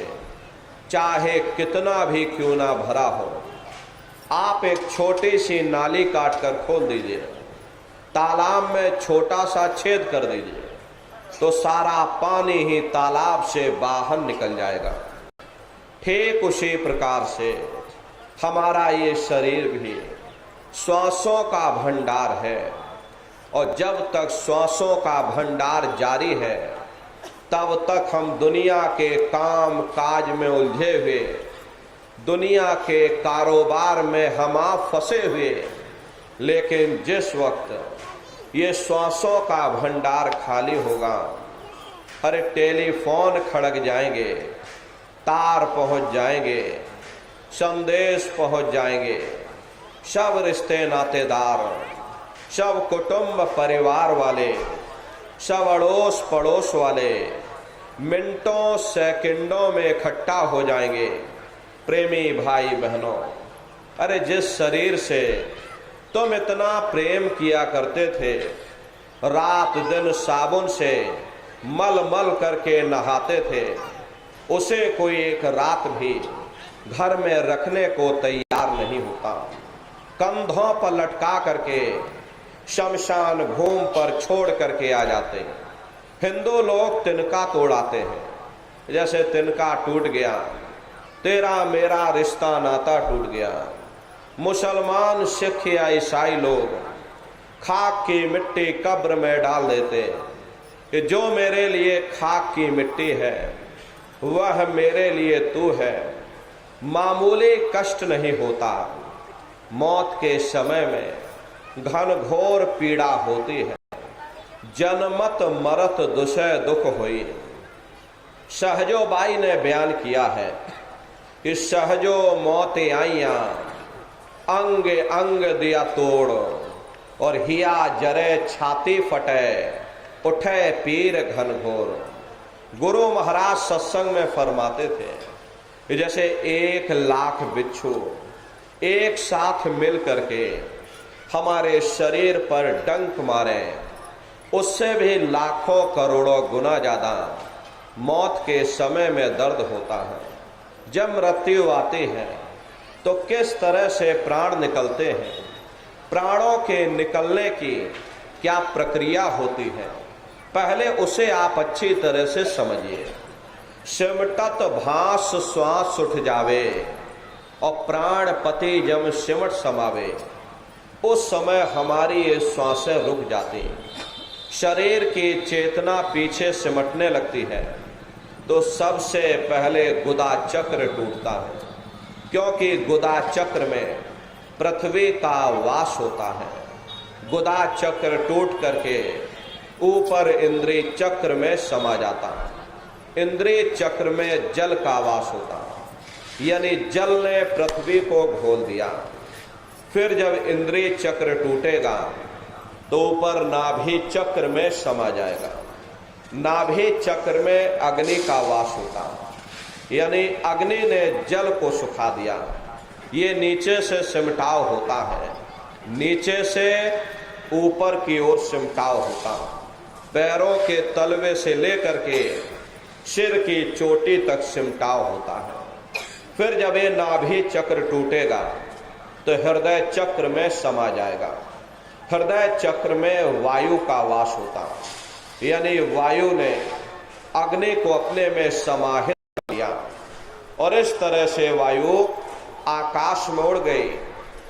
E: चाहे कितना भी क्यों ना भरा हो, आप एक छोटी सी नाली काट कर खोल दीजिए, तालाब में छोटा सा छेद कर दीजिए, तो सारा पानी ही तालाब से बाहर निकल जाएगा। ठीक उसी प्रकार से हमारा ये शरीर भी श्वासों का भंडार है, और जब तक श्वासों का भंडार जारी है, तब तक हम दुनिया के काम काज में उलझे हुए, दुनिया के कारोबार में हम आप फंसे हुए। लेकिन जिस वक्त ये श्वासों का भंडार खाली होगा, अरे टेलीफोन खड़क जाएंगे, तार पहुंच जाएंगे, संदेश पहुंच जाएंगे, सब रिश्ते नातेदार, सब कुटुंब परिवार वाले, सब अड़ोस पड़ोस वाले मिनटों सेकंडों में इकट्ठा हो जाएंगे। प्रेमी भाई बहनों, अरे जिस शरीर से तुम इतना प्रेम किया करते थे, रात दिन साबुन से मल मल करके नहाते थे, उसे कोई एक रात भी घर में रखने को तैयार नहीं होता। कंधों पर लटका करके शमशान भूमि पर छोड़ करके आ जाते हैं। हिंदू लोग तिनका तोड़ाते हैं, जैसे तिनका टूट गया, तेरा मेरा रिश्ता नाता टूट गया। मुसलमान सिख या ईसाई लोग खाक की मिट्टी कब्र में डाल देते कि जो मेरे लिए खाक की मिट्टी है, वह मेरे लिए तू है। मामूली कष्ट नहीं होता, मौत के समय में घन घोर पीड़ा होती है। जनमत मरत दुसह दुख हुई। सहजो बाई ने बयान किया है कि सहजो मौत आईया, अंग अंग दिया तोड़, और हिया जरे छाती फटे, उठे पीर घनघोर। गुरु महाराज सत्संग में फरमाते थे कि जैसे 1,00,000 बिच्छू एक साथ मिल करके हमारे शरीर पर डंक मारे, उससे भी लाखों करोड़ों गुना ज्यादा मौत के समय में दर्द होता है। जब मृत्यु आती है तो किस तरह से प्राण निकलते हैं, प्राणों के निकलने की क्या प्रक्रिया होती है, पहले उसे आप अच्छी तरह से समझिए। सिमटत भास श्वास उठ जावे, और प्राण पति जब सिमट समावे, उस समय हमारी ये श्वासें रुक जाती, शरीर की चेतना पीछे सिमटने लगती है, तो सबसे पहले गुदा चक्र टूटता है, क्योंकि गुदा चक्र में पृथ्वी का वास होता है। गुदा चक्र टूट करके ऊपर इंद्रिय चक्र में समा जाता है। इंद्रिय चक्र में जल का वास होता है, यानी जल ने पृथ्वी को घोल दिया। फिर जब इंद्रिय चक्र टूटेगा तो ऊपर नाभि चक्र में समा जाएगा। नाभि चक्र में अग्नि का वास होता है, यानी अग्नि ने जल को सुखा दिया। ये नीचे से सिमटाव होता है, नीचे से ऊपर की ओर सिमटाव होता है। पैरों के तलवे से लेकर के सिर की चोटी तक सिमटाव होता है। फिर जब ये नाभि चक्र टूटेगा तो हृदय चक्र में समा जाएगा। हृदय चक्र में वायु का वास होता है, यानी वायु ने अग्नि को अपने में समाहित किया, और इस तरह से वायु आकाश में उड़ गई।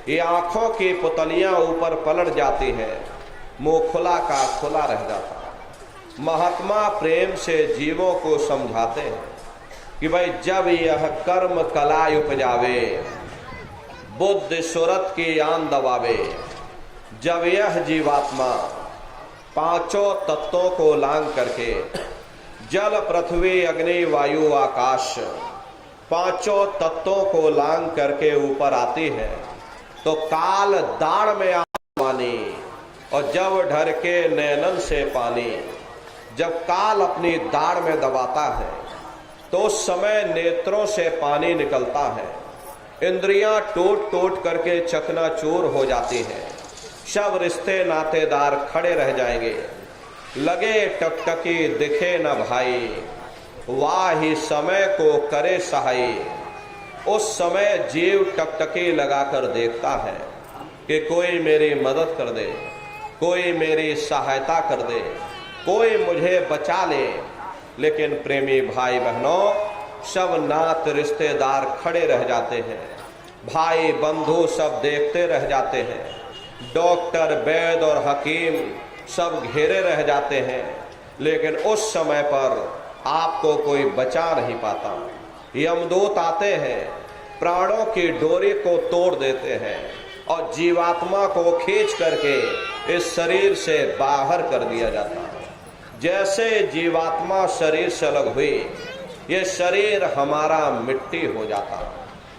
E: ये आंखों की पुतलियां ऊपर पलट जाती हैं, मुंह खुला का खुला रह जाता है। महात्मा प्रेम से जीवों को समझाते हैं कि भाई जब यह कर्म कला उपजावे, बुद्धि सुरत की आन दबावे, जब यह जीवात्मा पांचों तत्वों को लांग करके जल पृथ्वी अग्नि वायु आकाश पांचों तत्वों को लांग करके ऊपर आती है, तो काल दाढ़ में पानी, और जब ढर के नैनन से पानी, जब काल अपनी दाढ़ में दबाता है तो उस समय नेत्रों से पानी निकलता है। इंद्रियां टूट टूट करके चकनाचूर हो जाती हैं। सब रिश्ते नातेदार खड़े रह जाएंगे। लगे टकटकी दिखे न भाई, वाही समय को करे सहाय। उस समय जीव टकटकी लगाकर देखता है कि कोई मेरी मदद कर दे, कोई मेरी सहायता कर दे, कोई मुझे बचा ले। लेकिन प्रेमी भाई बहनों, सब नात रिश्तेदार खड़े रह जाते हैं, भाई बंधु सब देखते रह जाते हैं, डॉक्टर वैद और हकीम सब घेरे रह जाते हैं, लेकिन उस समय पर आपको कोई बचा नहीं पाता। यमदूत आते हैं, प्राणों की डोरी को तोड़ देते हैं और जीवात्मा को खींच करके इस शरीर से बाहर कर दिया जाता है। जैसे जीवात्मा शरीर से अलग हुई, ये शरीर हमारा मिट्टी हो जाता।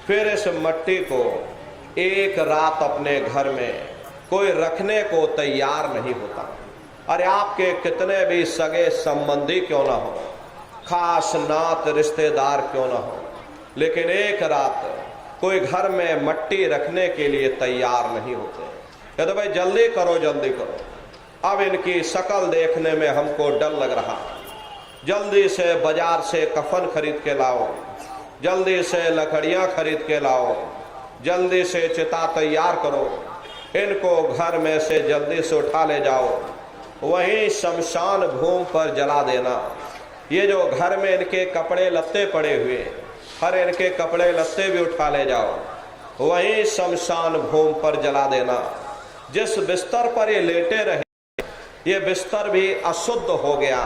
E: फिर इस मिट्टी को एक रात अपने घर में कोई रखने को तैयार नहीं होता। अरे आपके कितने भी सगे संबंधी क्यों ना हो, खास नात रिश्तेदार क्यों ना हो, लेकिन एक रात कोई घर में मट्टी रखने के लिए तैयार नहीं होते। कहते भाई जल्दी करो जल्दी करो, अब इनकी शक्ल देखने में हमको डर लग रहा, जल्दी से बाजार से कफन खरीद के लाओ, जल्दी से लकड़ियां खरीद के लाओ, जल्दी से चिता तैयार करो, इनको घर में से जल्दी से उठा ले जाओ, वहीं शमशान भूमि पर जला देना। ये जो घर में इनके कपड़े लत्ते पड़े हुए, हर इनके कपड़े लत्ते भी उठा ले जाओ, वहीं शमशान भूमि पर जला देना। जिस बिस्तर पर ये लेटे रहे, ये बिस्तर भी अशुद्ध हो गया।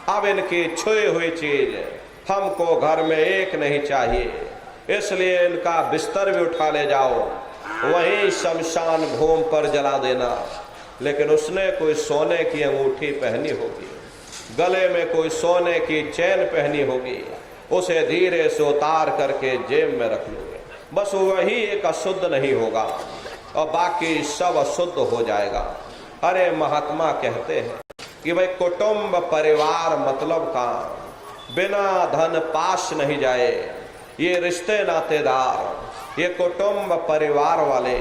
E: अब इनकी छुई हुई चीज हमको घर में एक नहीं चाहिए, इसलिए इनका बिस्तर भी उठा ले जाओ, वहीं शमशान भूमि पर जला देना। लेकिन उसने कोई सोने की अंगूठी पहनी होगी, गले में कोई सोने की चैन पहनी होगी, उसे धीरे से उतार करके जेब में रख लोगे। बस वही एक अशुद्ध नहीं होगा और बाकी सब अशुद्ध हो जाएगा। अरे महात्मा कहते हैं कि भाई कुटुंब परिवार मतलब का बिना धन पास नहीं जाए। ये रिश्ते नातेदार, ये कुटुंब परिवार वाले,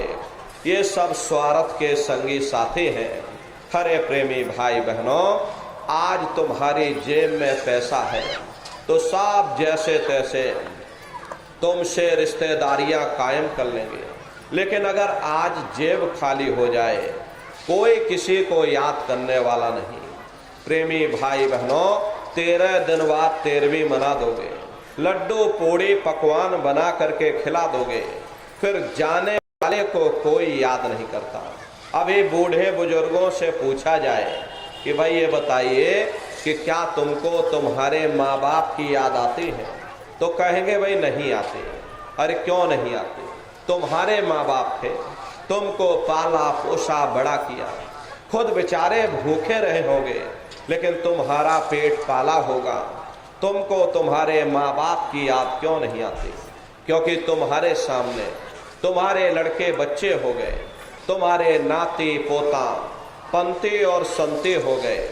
E: ये सब स्वार्थ के संगी साथी हैं। हरे प्रेमी भाई बहनों, आज तुम्हारी जेब में पैसा है तो सब जैसे तैसे तुमसे रिश्तेदारियां कायम कर लेंगे, लेकिन अगर आज जेब खाली हो जाए, कोई किसी को याद करने वाला नहीं। प्रेमी भाई बहनों, 13 दिन बाद 13वीं मना दोगे, लड्डू पूड़ी पकवान बना करके खिला दोगे, फिर जाने वाले को कोई याद नहीं करता। अभी बूढ़े बुजुर्गों से पूछा जाए कि भाई ये बताइए कि क्या तुमको तुम्हारे माँ बाप की याद आती है, तो कहेंगे भाई नहीं आती। अरे क्यों नहीं आती? तुम्हारे माँ बाप थे, तुमको पाला पोसा बड़ा किया, खुद बेचारे भूखे रहे होंगे लेकिन तुम्हारा पेट पाला होगा। तुमको तुम्हारे माँ बाप की याद क्यों नहीं आती? क्योंकि तुम्हारे सामने तुम्हारे लड़के बच्चे हो गए, तुम्हारे नाती पोता पंती और संती हो गए,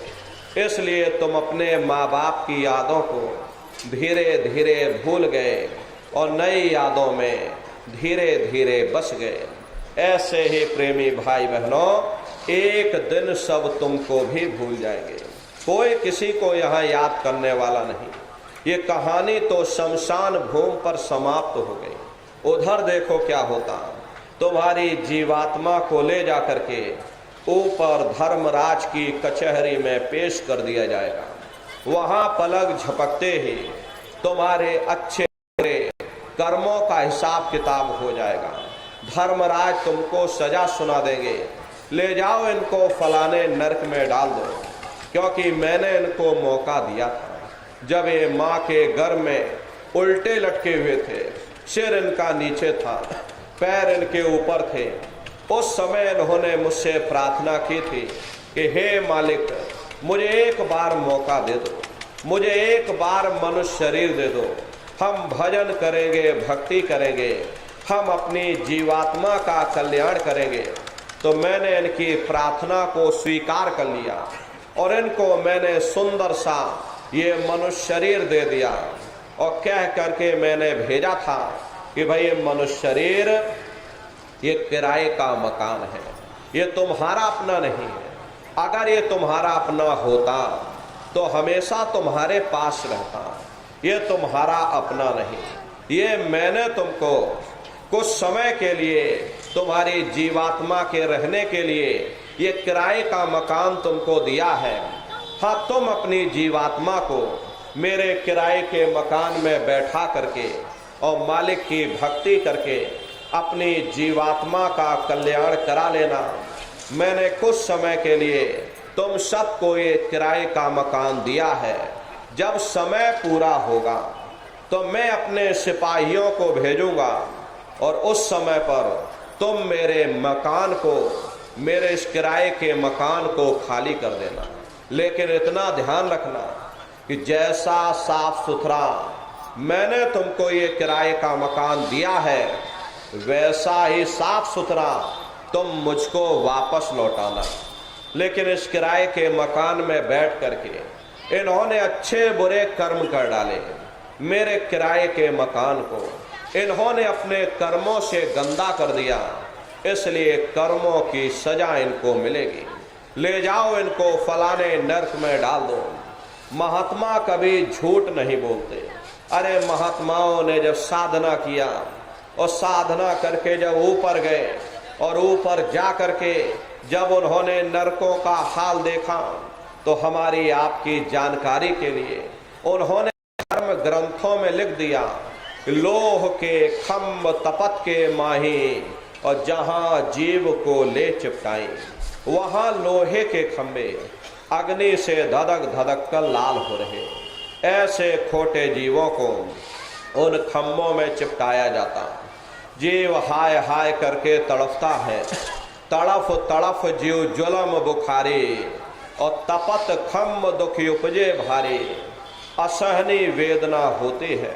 E: इसलिए तुम अपने माँ बाप की यादों को धीरे धीरे भूल गए और नई यादों में धीरे धीरे बस गए। ऐसे ही प्रेमी भाई बहनों, एक दिन सब तुमको भी भूल जाएंगे, कोई किसी को यहाँ याद करने वाला नहीं। ये कहानी तो शमशान भूमि पर समाप्त हो गई। उधर देखो क्या होता, तुम्हारी जीवात्मा को ले जा करके ऊपर धर्मराज की कचहरी में पेश कर दिया जाएगा। वहां पलक झपकते ही तुम्हारे अच्छे कर्मों का हिसाब किताब हो जाएगा। धर्मराज तुमको सजा सुना देंगे, ले जाओ इनको फलाने नरक में डाल दो, क्योंकि मैंने इनको मौका दिया था। जब ये माँ के गर्भ में उल्टे लटके हुए थे, सिर इनका नीचे था, पैर इनके ऊपर थे, उस समय इन्होंने मुझसे प्रार्थना की थी कि हे मालिक, मुझे एक बार मौका दे दो, मुझे एक बार मनुष्य शरीर दे दो, हम भजन करेंगे, भक्ति करेंगे, हम अपनी जीवात्मा का कल्याण करेंगे। तो मैंने इनकी प्रार्थना को स्वीकार कर लिया और इनको मैंने सुंदर सा ये मनुष्य शरीर दे दिया और कह करके मैंने भेजा था कि भाई ये मनुष्य शरीर ये किराए का मकान है, ये तुम्हारा अपना नहीं है। अगर ये तुम्हारा अपना होता तो हमेशा तुम्हारे पास रहता, ये तुम्हारा अपना नहीं। ये मैंने तुमको कुछ समय के लिए तुम्हारी जीवात्मा के रहने के लिए ये किराए का मकान तुमको दिया है। हाँ, तुम अपनी जीवात्मा को मेरे किराए के मकान में बैठा करके और मालिक की भक्ति करके अपनी जीवात्मा का कल्याण करा लेना। मैंने कुछ समय के लिए तुम सबको ये किराए का मकान दिया है। जब समय पूरा होगा तो मैं अपने सिपाहियों को भेजूंगा और उस समय पर तुम मेरे मकान को, मेरे इस किराए के मकान को खाली कर देना। लेकिन इतना ध्यान रखना कि जैसा साफ सुथरा मैंने तुमको ये किराए का मकान दिया है, वैसा ही साफ सुथरा तुम मुझको वापस लौटाना। लेकिन इस किराए के मकान में बैठ करके इन्होंने अच्छे बुरे कर्म कर डाले। मेरे किराए के मकान को इन्होंने अपने कर्मों से गंदा कर दिया, इसलिए कर्मों की सजा इनको मिलेगी। ले जाओ इनको फलाने नरक में डाल दो। महात्मा कभी झूठ नहीं बोलते। अरे महात्माओं ने जब साधना किया और साधना करके जब ऊपर गए और ऊपर जा करके जब उन्होंने नरकों का हाल देखा तो हमारी आपकी जानकारी के लिए उन्होंने धर्म ग्रंथों में लिख दिया, लोह के खम्भ तपत के माही और जहां जीव को ले चिपटाई, वहां लोहे के खंभे अग्नि से धधक धधक कर लाल हो रहे। ऐसे खोटे जीवों को उन खम्भों में चिपटाया जाता। जीव हाय हाय करके तड़पता है, तड़फ तड़फ जीव जुलम बुखारी और तपत खम्भ दुख उपजे भारी। असहनीय वेदना होती है,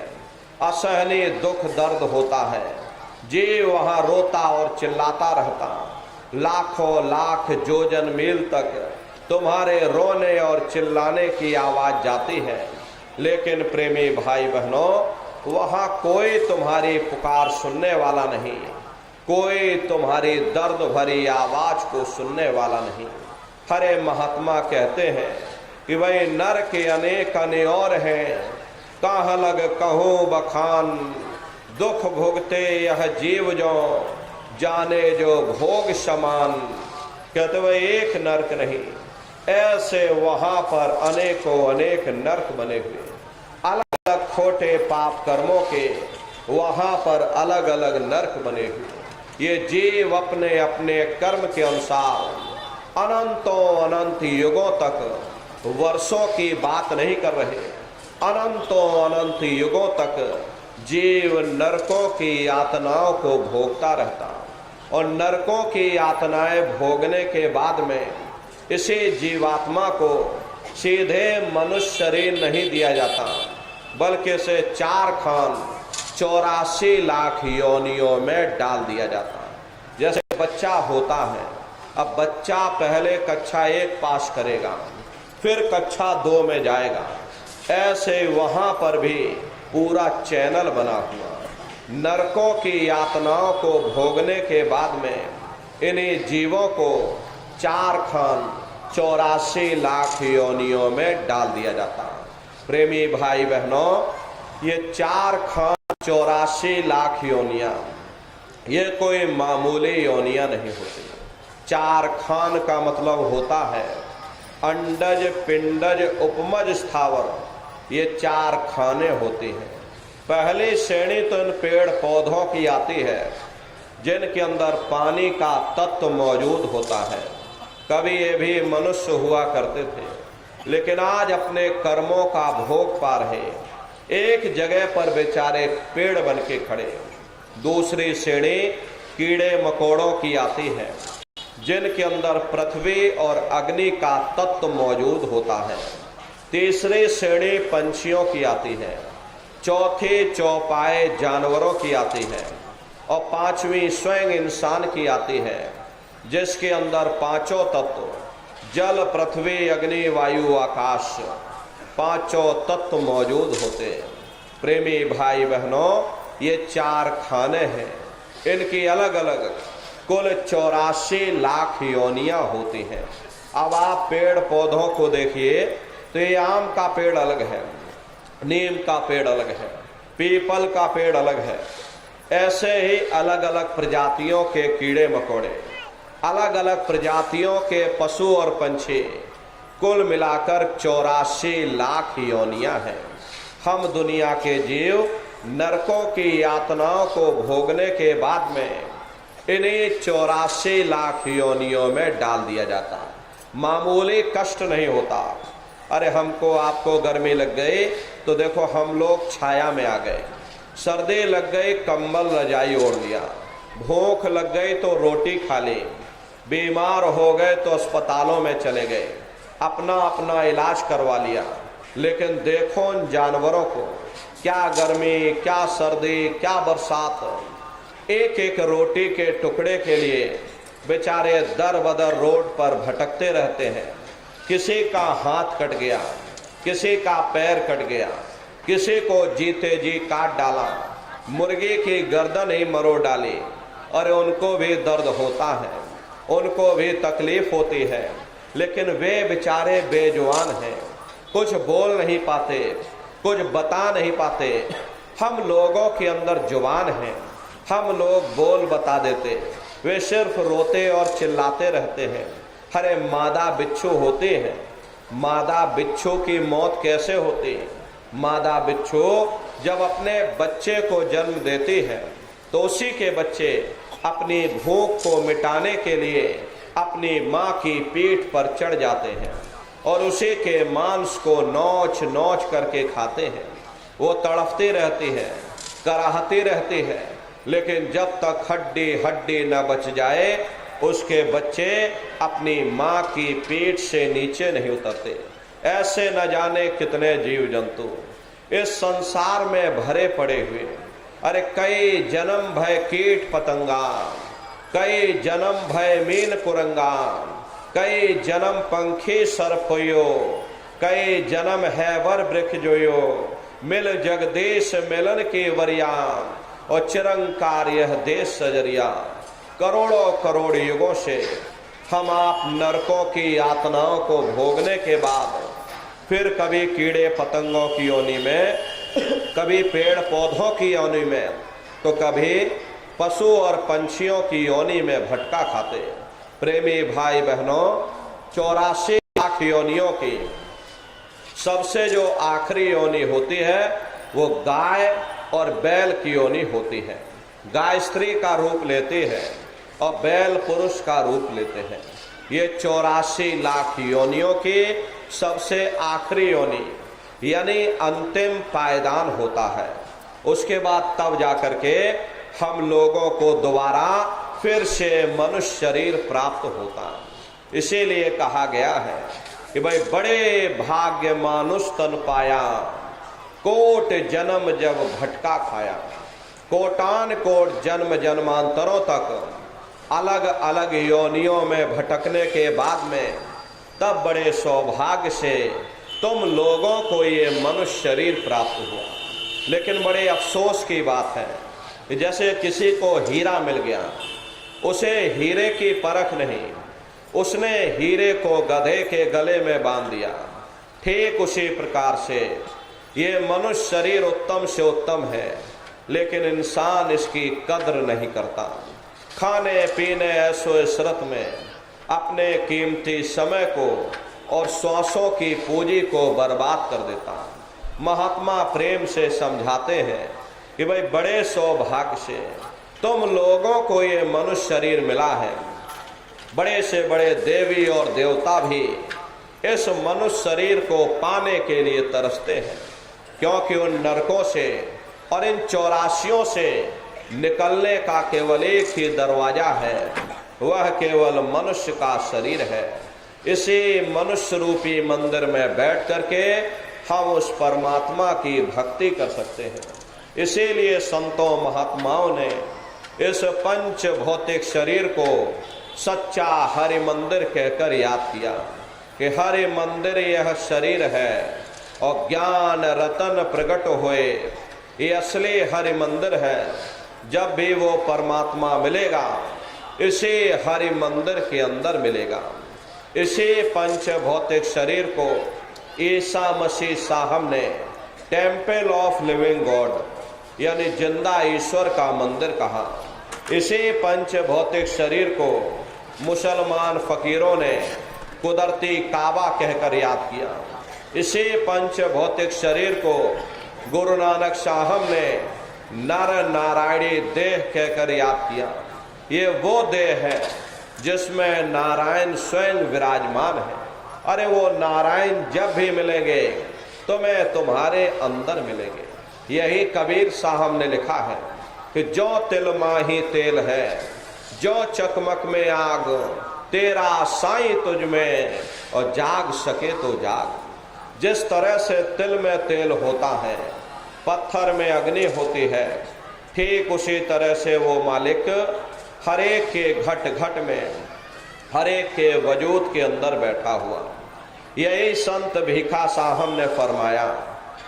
E: असहनीय दुख दर्द होता है। जीव वहां रोता और चिल्लाता रहता, लाखों लाख जोजन मील तक तुम्हारे रोने और चिल्लाने की आवाज जाती है, लेकिन प्रेमी भाई बहनों, वहां कोई तुम्हारी पुकार सुनने वाला नहीं, कोई तुम्हारी दर्द भरी आवाज को सुनने वाला नहीं। हरे महात्मा कहते हैं कि वही नर के अनेक अनेऔर हैं, कहाँ लग कहूँ बखान, दुख भोगते यह जीव जो जाने जो भोग समान। कहते वह एक नरक नहीं, ऐसे वहां पर अनेकों अनेक नरक बने हुए, अलग अलग खोटे पाप कर्मों के वहां पर अलग अलग नरक बने हुए। ये जीव अपने अपने कर्म के अनुसार अनंतों अनंत युगों तक, वर्षों की बात नहीं कर रहे, अनंतों अनंत युगों तक जीव नरकों की यातनाओं को भोगता रहता, और नरकों की यातनाएं भोगने के बाद में इसी जीवात्मा को सीधे मनुष्य शरीर नहीं दिया जाता, बल्कि इसे 4 खान 84 लाख योनियों में डाल दिया जाता। जैसे बच्चा होता है, अब बच्चा पहले कक्षा 1 पास करेगा, फिर कक्षा 2 में जाएगा, ऐसे वहां पर भी पूरा चैनल बना हुआ। नरकों की यातनाओं को भोगने के बाद में इन्हीं जीवों को 4 खान 84 लाख योनियों में डाल दिया जाता। प्रेमी भाई बहनों, ये 4 खान 84 लाख योनियां, ये कोई मामूली योनियां नहीं होती। 4 खान का मतलब होता है अंडज, पिंडज, उपमज, स्थावर, ये 4 खाने होती हैं। पहली श्रेणी तो इन पेड़ पौधों की आती है जिनके अंदर पानी का तत्व मौजूद होता है। कभी ये भी मनुष्य हुआ करते थे, लेकिन आज अपने कर्मों का भोग पा रहे, एक जगह पर बेचारे पेड़ बन के खड़े। दूसरी श्रेणी कीड़े मकोड़ों की आती है जिनके अंदर पृथ्वी और अग्नि का तत्व मौजूद होता है। तीसरी श्रेणी पंछियों की आती है, चौथी चौपाए जानवरों की आती है, और 5वीं स्वयं इंसान की आती है, जिसके अंदर 5 तत्व जल, पृथ्वी, अग्नि, वायु, आकाश, 5 तत्व मौजूद होते हैं। प्रेमी भाई बहनों, ये 4 खाने हैं, इनकी अलग अलग कुल 84 लाख योनियां होती हैं। अब आप पेड़ पौधों को देखिए तो ये आम का पेड़ अलग है, नीम का पेड़ अलग है, पीपल का पेड़ अलग है, ऐसे ही अलग अलग प्रजातियों के कीड़े मकोड़े, अलग अलग प्रजातियों के पशु और पंछी, कुल मिलाकर 84 लाख योनियां हैं। हम दुनिया के जीव नरकों की यातनाओं को भोगने के बाद में इन्हीं 84 लाख योनियों में डाल दिया जाता। मामूली कष्ट नहीं होता। अरे हमको आपको गर्मी लग गई तो देखो हम लोग छाया में आ गए, सर्दी लग गई कंबल रजाई ओढ़ लिया, भूख लग गई तो रोटी खा ली, बीमार हो गए तो अस्पतालों में चले गए, अपना अपना इलाज करवा लिया। लेकिन देखो उन जानवरों को, क्या गर्मी, क्या सर्दी, क्या बरसात, एक एक रोटी के टुकड़े के लिए बेचारे दर बदर रोड पर भटकते रहते हैं। किसी का हाथ कट गया, किसी का पैर कट गया, किसी को जीते जी काट डाला, मुर्गी की गर्दन ही मरोड़ डाली। और उनको भी दर्द होता है, उनको भी तकलीफ होती है, लेकिन वे बेचारे बेजुबान हैं, कुछ बोल नहीं पाते, कुछ बता नहीं पाते। हम लोगों के अंदर जुबान है, हम लोग बोल बता देते, वे सिर्फ रोते और चिल्लाते रहते हैं। अरे मादा बिच्छू होती है, मादा बिच्छू की मौत कैसे होती है? मादा बिच्छू जब अपने बच्चे को जन्म देती है तो उसी के बच्चे अपनी भूख को मिटाने के लिए अपनी माँ की पीठ पर चढ़ जाते हैं और उसी के मांस को नोच नोच करके खाते हैं। वो तड़पती रहती है, कराहती रहती है, लेकिन जब तक हड्डी हड्डी न बच जाए उसके बच्चे अपनी माँ की पीठ से नीचे नहीं उतरते। ऐसे न जाने कितने जीव जंतु इस संसार में भरे पड़े हुए, अरे कई जन्म भय कीट पतंगा, कई जन्म भय मीन कुरंगा, कई जन्म पंखी सरपयो, कई जन्म है वर वृक्ष जोयो, मिल जगदीश मिलन के वरिया, और चिरंकार यह देश सजरिया। करोड़ों करोड़ युगों से हम आप नरकों की यातनाओं को भोगने के बाद फिर कभी कीड़े पतंगों की योनि में, कभी पेड़ पौधों की योनि में, तो कभी पशु और पंछियों की योनि में भटका खाते। प्रेमी भाई बहनों, 84 लाख योनियों की सबसे जो आखिरी योनि होती है वो गाय और बैल की योनि होती है। गाय स्त्री का रूप लेती है और बैल पुरुष का रूप लेते हैं। ये 84 लाख योनियों की सबसे आखिरी योनि यानी अंतिम पायदान होता है। उसके बाद तब जाकर के हम लोगों को दोबारा फिर से मनुष्य शरीर प्राप्त होता। इसीलिए कहा गया है कि भाई बड़े भाग्य मानुष तन पाया, कोट जन्म जब भटका खाया। कोटान कोट जन्म जन्मांतरों तक अलग अलग योनियों में भटकने के बाद में तब बड़े सौभाग्य से तुम लोगों को ये मनुष्य शरीर प्राप्त हुआ। लेकिन बड़े अफसोस की बात है कि जैसे किसी को हीरा मिल गया, उसे हीरे की परख नहीं, उसने हीरे को गधे के गले में बांध दिया। ठीक उसी प्रकार से ये मनुष्य शरीर उत्तम से उत्तम है, लेकिन इंसान इसकी कद्र नहीं करता। खाने पीने ऐसो इशरत में अपने कीमती समय को और श्वासों की पूंजी को बर्बाद कर देता। महात्मा प्रेम से समझाते हैं कि भाई बड़े सौभाग्य से तुम लोगों को ये मनुष्य शरीर मिला है। बड़े से बड़े देवी और देवता भी इस मनुष्य शरीर को पाने के लिए तरसते हैं, क्योंकि उन नरकों से और इन 84 से निकलने का केवल एक ही दरवाजा है, वह केवल मनुष्य का शरीर है। इसी मनुष्य रूपी मंदिर में बैठ करके हम उस परमात्मा की भक्ति कर सकते हैं। इसीलिए संतों महात्माओं ने इस पंच भौतिक शरीर को सच्चा हरि मंदिर कहकर याद किया कि हरि मंदिर यह शरीर है और ज्ञान रतन प्रकट हुए, ये असली हरि मंदिर है। जब भी वो परमात्मा मिलेगा इसी हरि मंदिर के अंदर मिलेगा। इसी पंच भौतिक शरीर को ईसा मसीह साहब ने टेम्पल ऑफ लिविंग गॉड यानी जिंदा ईश्वर का मंदिर कहा। इसी पंच भौतिक शरीर को मुसलमान फकीरों ने कुदरती काबा कहकर याद किया। इसी पंच भौतिक शरीर को गुरु नानक साहब ने नर नारायणी देह कहकर याद किया। ये वो देह है जिसमें नारायण स्वयं विराजमान है। अरे वो नारायण जब भी मिलेंगे तुम्हें तुम्हारे अंदर मिलेंगे। यही कबीर साहब ने लिखा है कि जो तिल माही तेल है, जो चकमक में आग, तेरा साईं तुझ में और जाग सके तो जाग। जिस तरह से तिल में तेल होता है, पत्थर में अग्नि होती है, ठीक उसी तरह से वो मालिक हरेक के घट घट में, हरेक के वजूद के अंदर बैठा हुआ। यही संत भीखा साहब ने फरमाया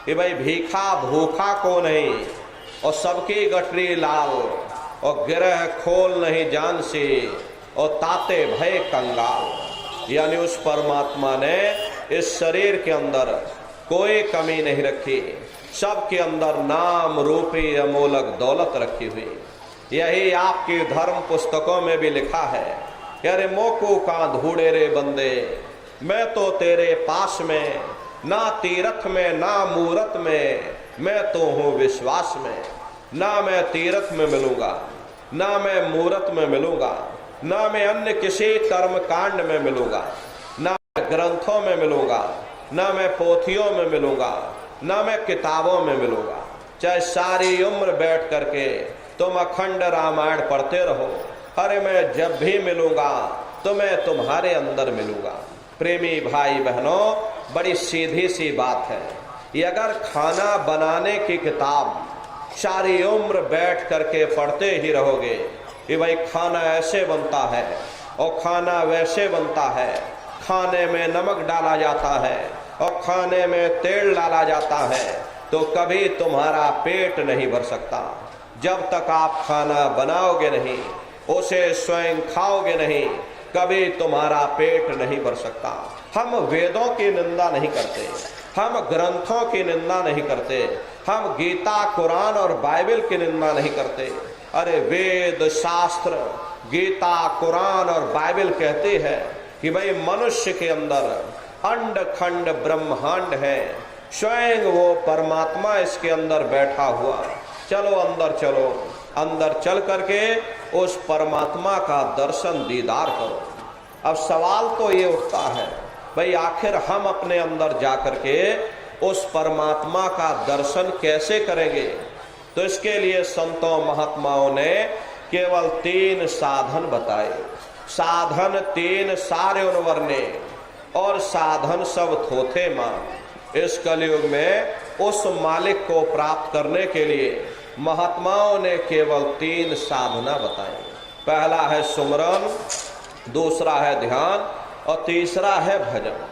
E: कि भाई भीखा भूखा को नहीं और सबकी गठरी लाल और गिरह खोल नहीं जान सी और ताते भय कंगाल। यानी उस परमात्मा ने इस शरीर के अंदर कोई कमी नहीं रखी, सबके अंदर नाम रूपी अमोलक दौलत रखी हुई। यही आपकी धर्म पुस्तकों में भी लिखा है कि अरे मोकू का धूड़े रे बंदे, मैं तो तेरे पास में, ना तीरथ में ना मूरत में, मैं तो हूँ विश्वास में। ना मैं तीरथ में मिलूंगा, ना मैं मूरत में मिलूंगा, ना मैं अन्य किसी कर्म कांड में मिलूंगा, ना मैं ग्रंथों में मिलूंगा, ना मैं पोथियों में मिलूंगा, ना मैं किताबों में मिलूंगा। चाहे सारी उम्र बैठ करके तुम अखंड रामायण पढ़ते रहो, अरे मैं जब भी मिलूंगा तो मैं तुम्हारे अंदर मिलूंगा। प्रेमी भाई बहनों, बड़ी सीधी सी बात है। ये अगर खाना बनाने की किताब सारी उम्र बैठ करके पढ़ते ही रहोगे कि भाई खाना ऐसे बनता है और खाना वैसे बनता है, खाने में नमक डाला जाता है और खाने में तेल डाला जाता है, तो कभी तुम्हारा पेट नहीं भर सकता। जब तक आप खाना बनाओगे नहीं, उसे स्वयं खाओगे नहीं, कभी तुम्हारा पेट नहीं भर सकता। हम वेदों की निंदा नहीं करते, हम ग्रंथों की निंदा नहीं करते, हम गीता, कुरान और बाइबल की निंदा नहीं करते। अरे वेद, शास्त्र, गीता, कुरान और बाइबल कहते हैं कि भाई मनुष्य के अंदर अंड खंड ब्रह्मांड है, स्वयं वो परमात्मा इसके अंदर बैठा हुआ। चलो अंदर चलो, अंदर चल करके उस परमात्मा का दर्शन दीदार करो। अब सवाल तो ये उठता है, भाई आखिर हम अपने अंदर जा करके उस परमात्मा का दर्शन कैसे करेंगे? तो इसके लिए संतों महात्माओं ने केवल 3 साधन बताए। साधन 3 सारे उन वर्णे और साधन सब थोथे मान। इस कलयुग में उस मालिक को प्राप्त करने के लिए महात्माओं ने केवल 3 साधना बताई। पहला है सुमरन, दूसरा है ध्यान और तीसरा है भजन।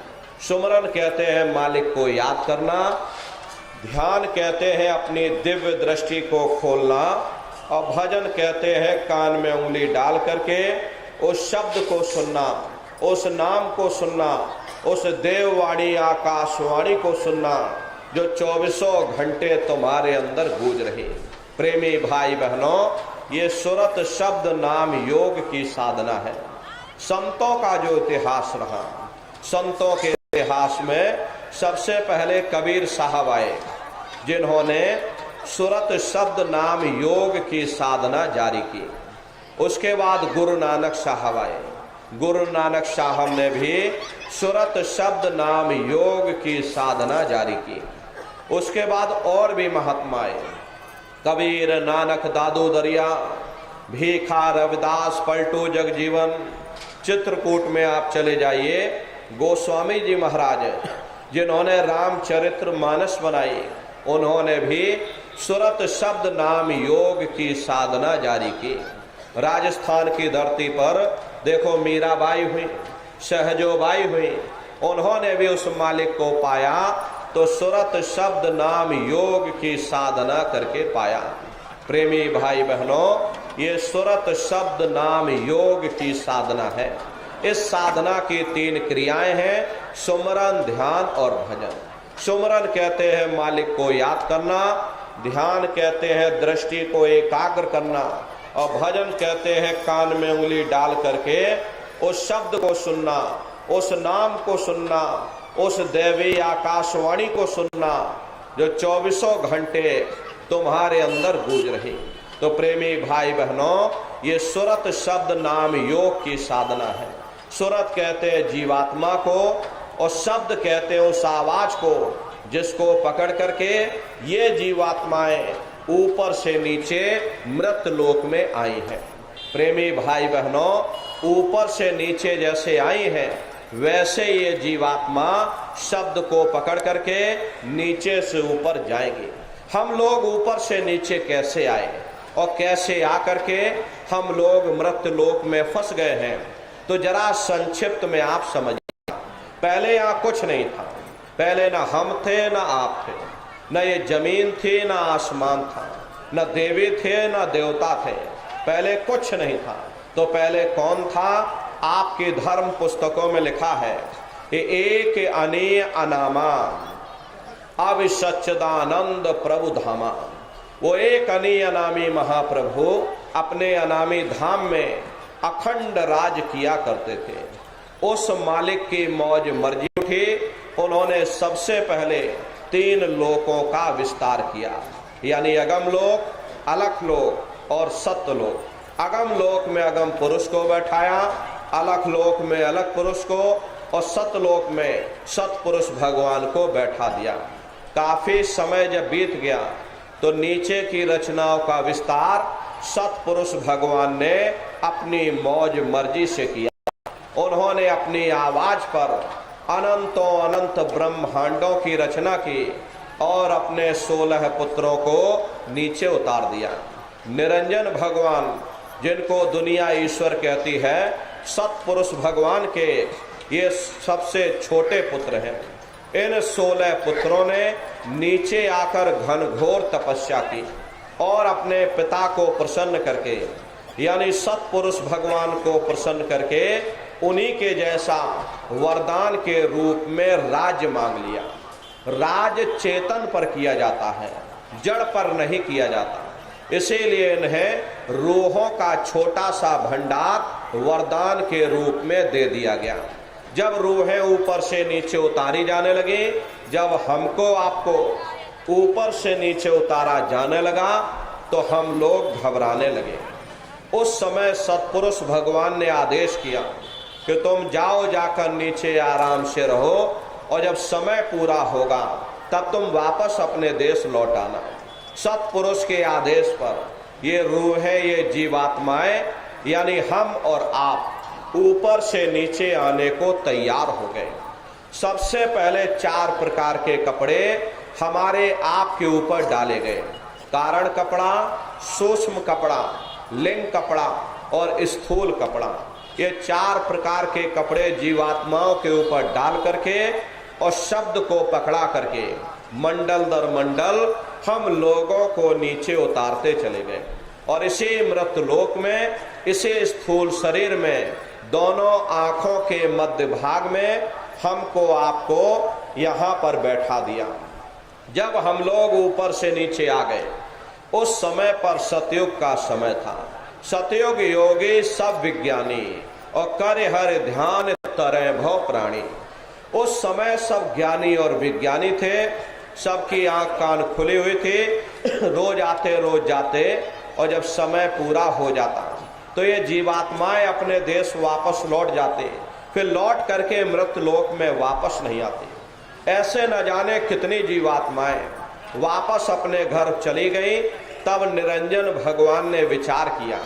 E: सुमरन कहते हैं मालिक को याद करना, ध्यान कहते हैं अपनी दिव्य दृष्टि को खोलना और भजन कहते हैं कान में उंगली डाल करके उस शब्द को सुनना, उस नाम को सुनना, उस देववाणी आकाशवाणी को सुनना जो 24 घंटे तुम्हारे अंदर गूंज रही। प्रेमी भाई बहनों, ये सुरत शब्द नाम योग की साधना है। संतों का जो इतिहास रहा, संतों के इतिहास में सबसे पहले कबीर साहब आए, जिन्होंने सुरत शब्द नाम योग की साधना जारी की। उसके बाद गुरु नानक साहब आए, गुरु नानक साहब ने भी सुरत शब्द नाम योग की साधना जारी की। उसके बाद और भी महात्मा आए, कबीर, नानक, दादू दरिया, भीखा, रविदास, पलटू जगजीवन। चित्रकूट में आप चले जाइए, गोस्वामी जी महाराज जिन्होंने रामचरित्र मानस बनाई, उन्होंने भी सुरत शब्द नाम योग की साधना जारी की। राजस्थान की धरती पर देखो मीराबाई हुई, सहजोबाई हुई, उन्होंने भी उस मालिक को पाया तो सुरत शब्द नाम योग की साधना करके पाया। प्रेमी भाई बहनों, ये सुरत शब्द नाम योग की साधना है। इस साधना की 3 क्रियाएं हैं, सुमरन, ध्यान और भजन। सुमरन कहते हैं मालिक को याद करना, ध्यान कहते हैं दृष्टि को एकाग्र करना और भजन कहते हैं कान में उंगली डाल करके उस शब्द को सुनना, उस नाम को सुनना, उस दैवी आकाशवाणी को सुनना जो 24 घंटे तुम्हारे अंदर गूंज रही। तो प्रेमी भाई बहनों, ये सुरत शब्द नाम योग की साधना है। सुरत कहते हैं जीवात्मा को और शब्द कहते हैं उस आवाज को जिसको पकड़ करके ये जीवात्माएं ऊपर से नीचे मृत लोक में आई हैं। प्रेमी भाई बहनों, ऊपर से नीचे जैसे आई हैं वैसे ये जीवात्मा शब्द को पकड़ करके नीचे से ऊपर जाएंगे। हम लोग ऊपर से नीचे कैसे आए और कैसे आकर के हम लोग मृत लोक में फंस गए हैं, तो जरा संक्षिप्त में आप समझिए। पहले यहाँ कुछ नहीं था, पहले ना हम थे ना आप थे, न ये जमीन थी ना आसमान था, न देवी थे ना देवता थे, पहले कुछ नहीं था। तो पहले कौन था? आपकी धर्म पुस्तकों में लिखा है कि एक अनीय अनामा अविसच्चिदानंद प्रभु धामा। वो एक अनीय अनामी महाप्रभु अपने अनामी धाम में अखंड राज किया करते थे। उस मालिक की मौज मर्जी उठी, उन्होंने सबसे पहले 3 लोकों का विस्तार किया, यानी अगम लोक, अलख लोक और सत्य लोक। अगम लोक में अगम पुरुष को बैठाया, अलख लोक में अलख पुरुष को और सतलोक में सतपुरुष भगवान को बैठा दिया। काफी समय जब बीत गया तो नीचे की रचनाओं का विस्तार सतपुरुष भगवान ने अपनी मौज मर्जी से किया। उन्होंने अपनी आवाज पर अनंतों अनंत ब्रह्मांडों की रचना की और अपने 16 पुत्रों को नीचे उतार दिया। निरंजन भगवान, जिनको दुनिया ईश्वर कहती है, सत्पुरुष भगवान के ये सबसे छोटे पुत्र हैं। इन 16 पुत्रों ने नीचे आकर घनघोर तपस्या की और अपने पिता को प्रसन्न करके, यानी सत्पुरुष भगवान को प्रसन्न करके, उन्हीं के जैसा वरदान के रूप में राज्य मांग लिया। राज चेतन पर किया जाता है, जड़ पर नहीं किया जाता। इसीलिए इन्हें रूहों का छोटा सा भंडार वरदान के रूप में दे दिया गया। जब रूहें ऊपर से नीचे उतारी जाने लगी, जब हमको आपको ऊपर से नीचे उतारा जाने लगा, तो हम लोग घबराने लगे। उस समय सत्पुरुष भगवान ने आदेश किया कि तुम जाओ, जाकर नीचे आराम से रहो, और जब समय पूरा होगा तब तुम वापस अपने देश लौट आना। सत्पुरुष के आदेश पर ये रूहें, ये जीवात्माएं, यानी हम और आप ऊपर से नीचे आने को तैयार हो गए। सबसे पहले 4 प्रकार के कपड़े हमारे आप के ऊपर डाले गए। कारण कपड़ा, सूक्ष्म कपड़ा, लिंग कपड़ा और स्थूल कपड़ा। ये 4 प्रकार के कपड़े जीवात्माओं के ऊपर डाल करके और शब्द को पकड़ा करके मंडल दर मंडल हम लोगों को नीचे उतारते चले गए। और इसी मृतलोक में, इसी स्थूल शरीर में, दोनों आंखों के मध्य भाग में हमको आपको यहाँ पर बैठा दिया। जब हम लोग ऊपर से नीचे आ गए, उस समय पर सतयुग का समय था। सतयुग योगी सब विज्ञानी और करे हर ध्यान तरह भव प्राणी। उस समय सब ज्ञानी और विज्ञानी थे, सबकी आंख कान खुली हुई थी, रोज आते रोज जाते, और जब समय पूरा हो जाता तो ये जीवात्माएं अपने देश वापस लौट जाते, फिर लौट करके मृत लोक में वापस नहीं आती। ऐसे न जाने कितनी जीवात्माएं वापस अपने घर चली गई। तब निरंजन भगवान ने विचार किया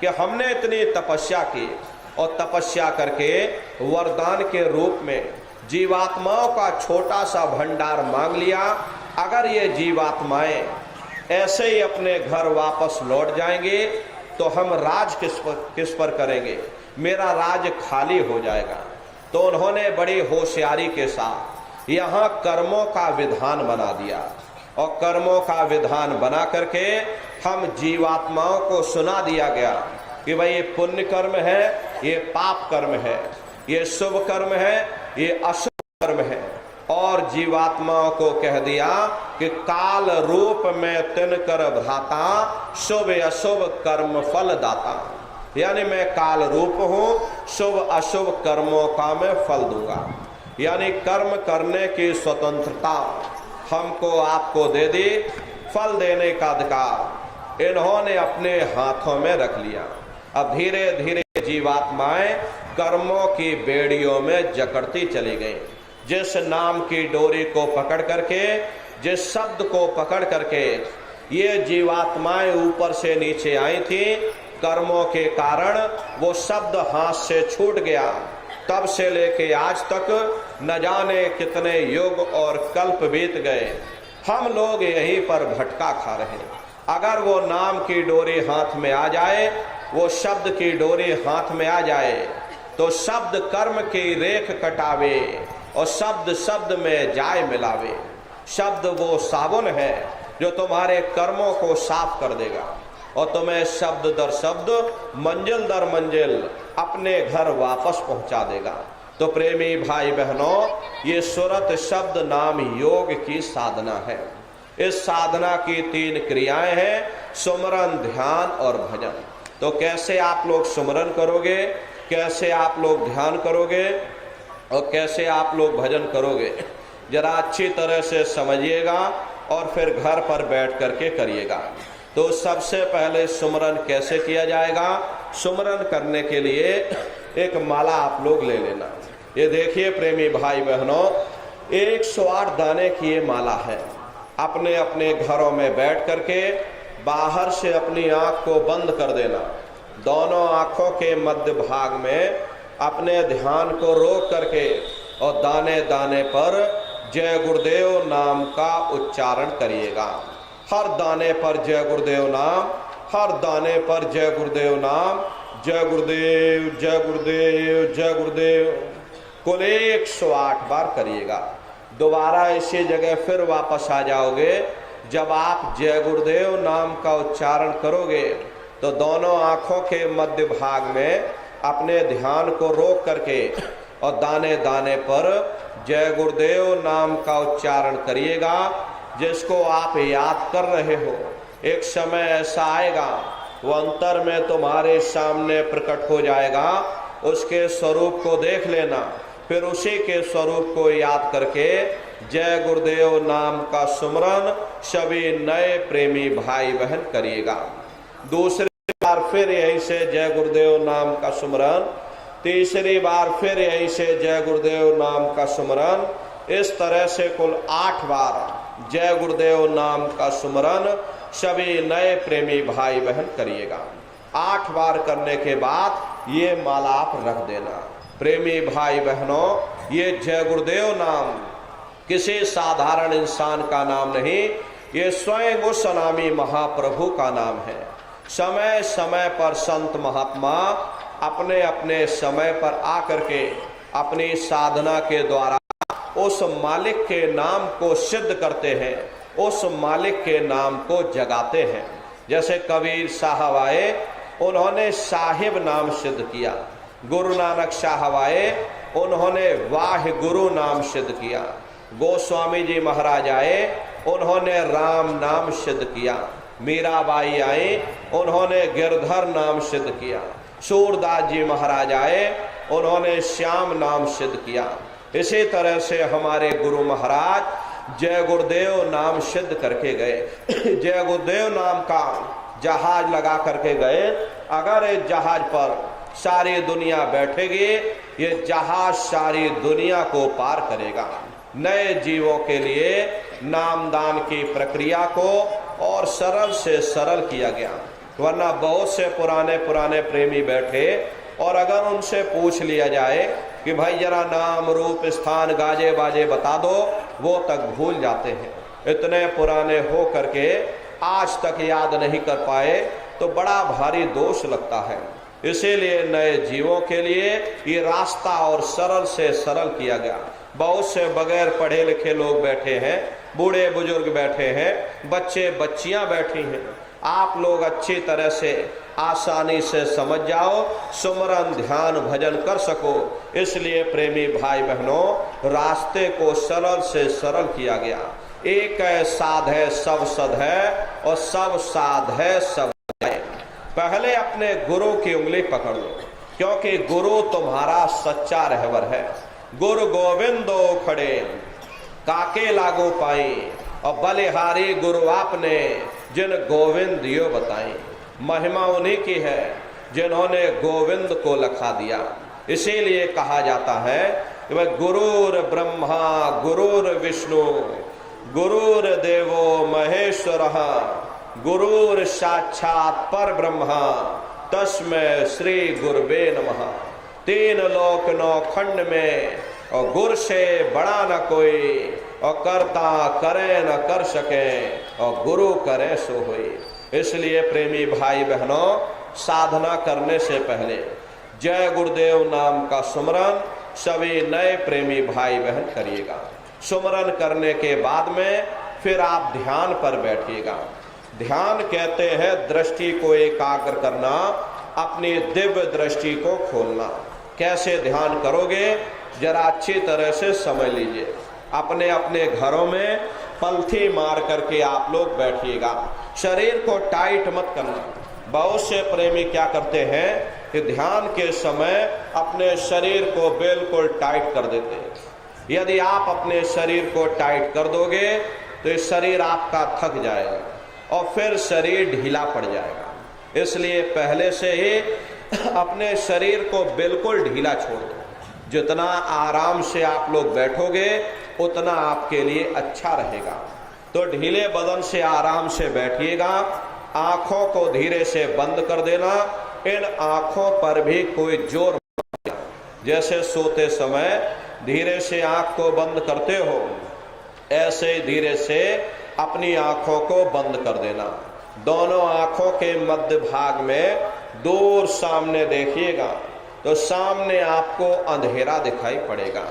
E: कि हमने इतनी तपस्या की और तपस्या करके वरदान के रूप में जीवात्माओं का छोटा सा भंडार मांग लिया। अगर ये जीवात्माएं ऐसे ही अपने घर वापस लौट जाएंगे तो हम राज किस पर करेंगे, मेरा राज खाली हो जाएगा। तो उन्होंने बड़ी होशियारी के साथ यहाँ कर्मों का विधान बना दिया, और कर्मों का विधान बना करके हम जीवात्माओं को सुना दिया गया कि भाई ये पुण्य कर्म है, ये पाप कर्म है, ये शुभ कर्म है, ये अशुभ कर्म है। और जीवात्माओं को कह दिया कि काल रूप में तिनकर भ्राता, शुभ अशुभ कर्म फल दाता। यानी मैं काल रूप हूँ, शुभ अशुभ कर्मों का मैं फल दूंगा। यानी कर्म करने की स्वतंत्रता हमको आपको दे दी, फल देने का अधिकार इन्होंने अपने हाथों में रख लिया। अब धीरे धीरे जीवात्माएं कर्मों की बेड़ियों में जकड़ती चली गई। जिस नाम की डोरी को पकड़ करके, जिस शब्द को पकड़ करके ये जीवात्माएं ऊपर से नीचे आई थी, कर्मों के कारण वो शब्द हाथ से छूट गया। तब से लेके आज तक न जाने कितने युग और कल्प बीत गए, हम लोग यहीं पर भटका खा रहे हैं। अगर वो नाम की डोरी हाथ में आ जाए, वो शब्द की डोरी हाथ में आ जाए, तो शब्द कर्म की रेख कटावे और शब्द शब्द में जाय मिलावे। शब्द वो साबुन है जो तुम्हारे कर्मों को साफ कर देगा और तुम्हें शब्द दर शब्द, मंजिल दर मंजिल अपने घर वापस पहुंचा देगा। तो प्रेमी भाई बहनों, ये सुरत शब्द नाम योग की साधना है। इस साधना की 3 क्रियाएं हैं, सुमरन, ध्यान और भजन। तो कैसे आप लोग सुमरन करोगे, कैसे आप लोग ध्यान करोगे और कैसे आप लोग भजन करोगे, जरा अच्छी तरह से समझिएगा और फिर घर पर बैठ करके करिएगा। तो सबसे पहले सुमरन कैसे किया जाएगा? सुमरन करने के लिए एक माला आप लोग ले लेना। ये देखिए प्रेमी भाई बहनों, 108 दाने की ये माला है। अपने अपने घरों में बैठ करके बाहर से अपनी आंख को बंद कर देना। दोनों आंखों के मध्य भाग में अपने ध्यान को रोक करके और दाने दाने पर जय गुरुदेव नाम का उच्चारण करिएगा। हर दाने पर जय गुरुदेव नाम, हर दाने पर जय गुरुदेव नाम, जय गुरुदेव जय गुरुदेव जय गुरुदेव। कुल 108 बार करिएगा। दोबारा इसी जगह फिर वापस आ जाओगे। जब आप जय गुरुदेव नाम का उच्चारण करोगे तो दोनों आंखों के मध्य भाग में अपने ध्यान को रोक करके और दाने दाने पर जय गुरुदेव नाम का उच्चारण करिएगा, जिसको आप याद कर रहे हो। एक समय ऐसा आएगा वो अंतर में तुम्हारे सामने प्रकट हो जाएगा, उसके स्वरूप को देख लेना, फिर उसी के स्वरूप को याद करके जय गुरुदेव नाम का सुमरन सभी नए प्रेमी भाई बहन करिएगा। दूसरी बार फिर यही से जय गुरुदेव नाम का सुमरन, तीसरी बार फिर यही से जय गुरुदेव नाम का सुमरन। इस तरह से कुल 8 बार जय गुरुदेव नाम का सुमरन सभी नए प्रेमी भाई बहन करिएगा। 8 बार करने के बाद ये माला आप रख देना। प्रेमी भाई बहनों, ये जय गुरुदेव नाम किसी साधारण इंसान का नाम नहीं, ये स्वयं उस अनामी महाप्रभु का नाम है। समय समय पर संत महात्मा अपने अपने समय पर आकर के अपनी साधना के द्वारा उस मालिक के नाम को सिद्ध करते हैं, उस मालिक के नाम को जगाते हैं। जैसे कबीर साहब आए, उन्होंने साहिब नाम सिद्ध किया। गुरु नानक साहब आए, उन्होंने वाह गुरु नाम सिद्ध किया। गोस्वामी जी महाराज आए, उन्होंने राम नाम सिद्ध किया। मीराबाई आई, उन्होंने गिरधर नाम सिद्ध किया। सूरदास जी महाराज आए, उन्होंने श्याम नाम सिद्ध किया। इसी तरह से हमारे गुरु महाराज जय गुरुदेव नाम सिद्ध करके गए। जय गुरुदेव नाम का जहाज लगा करके गए। अगर इस जहाज पर सारी दुनिया बैठेगी, ये जहाज सारी दुनिया को पार करेगा। नए जीवों के लिए नामदान की प्रक्रिया को और सरल से सरल किया गया। वरना बहुत से पुराने पुराने प्रेमी बैठे और अगर उनसे पूछ लिया जाए कि भाई जरा नाम रूप स्थान गाजे बाजे बता दो, वो तक भूल जाते हैं। इतने पुराने हो करके आज तक याद नहीं कर पाए तो बड़ा भारी दोष लगता है। इसीलिए नए जीवों के लिए ये रास्ता और सरल से सरल किया गया। बहुत से बगैर पढ़े लिखे लोग बैठे हैं, बूढ़े बुजुर्ग बैठे हैं, बच्चे बच्चियां बैठी हैं। आप लोग अच्छी तरह से आसानी से समझ जाओ, सुमरन ध्यान भजन कर सको। इसलिए प्रेमी भाई बहनों, रास्ते को सरल से सरल किया गया। एक है साध है सब सद है, और सब साध है सब है। पहले अपने गुरु की उंगली पकड़ लो, क्योंकि गुरु तुम्हारा सच्चा रहबर है। गुरु गोविंदो खड़े काके लागो पाई, और बलिहारी गुरु आपने जिन गोविंद यो बताई। महिमा उन्हीं की है जिन्होंने गोविंद को लखा दिया। इसीलिए कहा जाता है कि वह गुरुर ब्रह्मा गुरुर विष्णु गुरुर देवो महेश्वरः गुरुर साक्षात पर ब्रह्मा तस्मै श्री गुरुवे नमः। 3 लोक 9 खंड में और गुर से बड़ा न कोई, और कर्ता करे न कर सके, और गुरु करे सो होई। इसलिए प्रेमी भाई बहनों, साधना करने से पहले जय गुरुदेव नाम का सुमरन सभी नए प्रेमी भाई बहन करिएगा। सुमरन करने के बाद में फिर आप ध्यान पर बैठिएगा। ध्यान कहते हैं दृष्टि को एकाग्र करना, अपनी दिव्य दृष्टि को खोलना। कैसे ध्यान करोगे जरा अच्छी तरह से समझ लीजिए। अपने अपने घरों में पलथी मार करके आप लोग बैठिएगा। शरीर को टाइट मत करना। बहुत से प्रेमी क्या करते हैं कि ध्यान के समय अपने शरीर को बिल्कुल टाइट कर देते हैं। यदि आप अपने शरीर को टाइट कर दोगे तो ये शरीर आपका थक जाएगा और फिर शरीर ढीला पड़ जाएगा। इसलिए पहले से ही अपने शरीर को बिल्कुल ढीला छोड़ दो। जितना आराम से आप लोग बैठोगे उतना आपके लिए अच्छा रहेगा। तो ढीले बदन से आराम से बैठिएगा। आंखों को धीरे से बंद कर देना। इन आंखों पर भी कोई जोर मत देना। जैसे सोते समय धीरे से आंख को बंद करते हो, ऐसे धीरे से अपनी आंखों को बंद कर देना। दोनों आंखों के मध्य भाग में दूर सामने देखिएगा तो सामने आपको अंधेरा दिखाई पड़ेगा।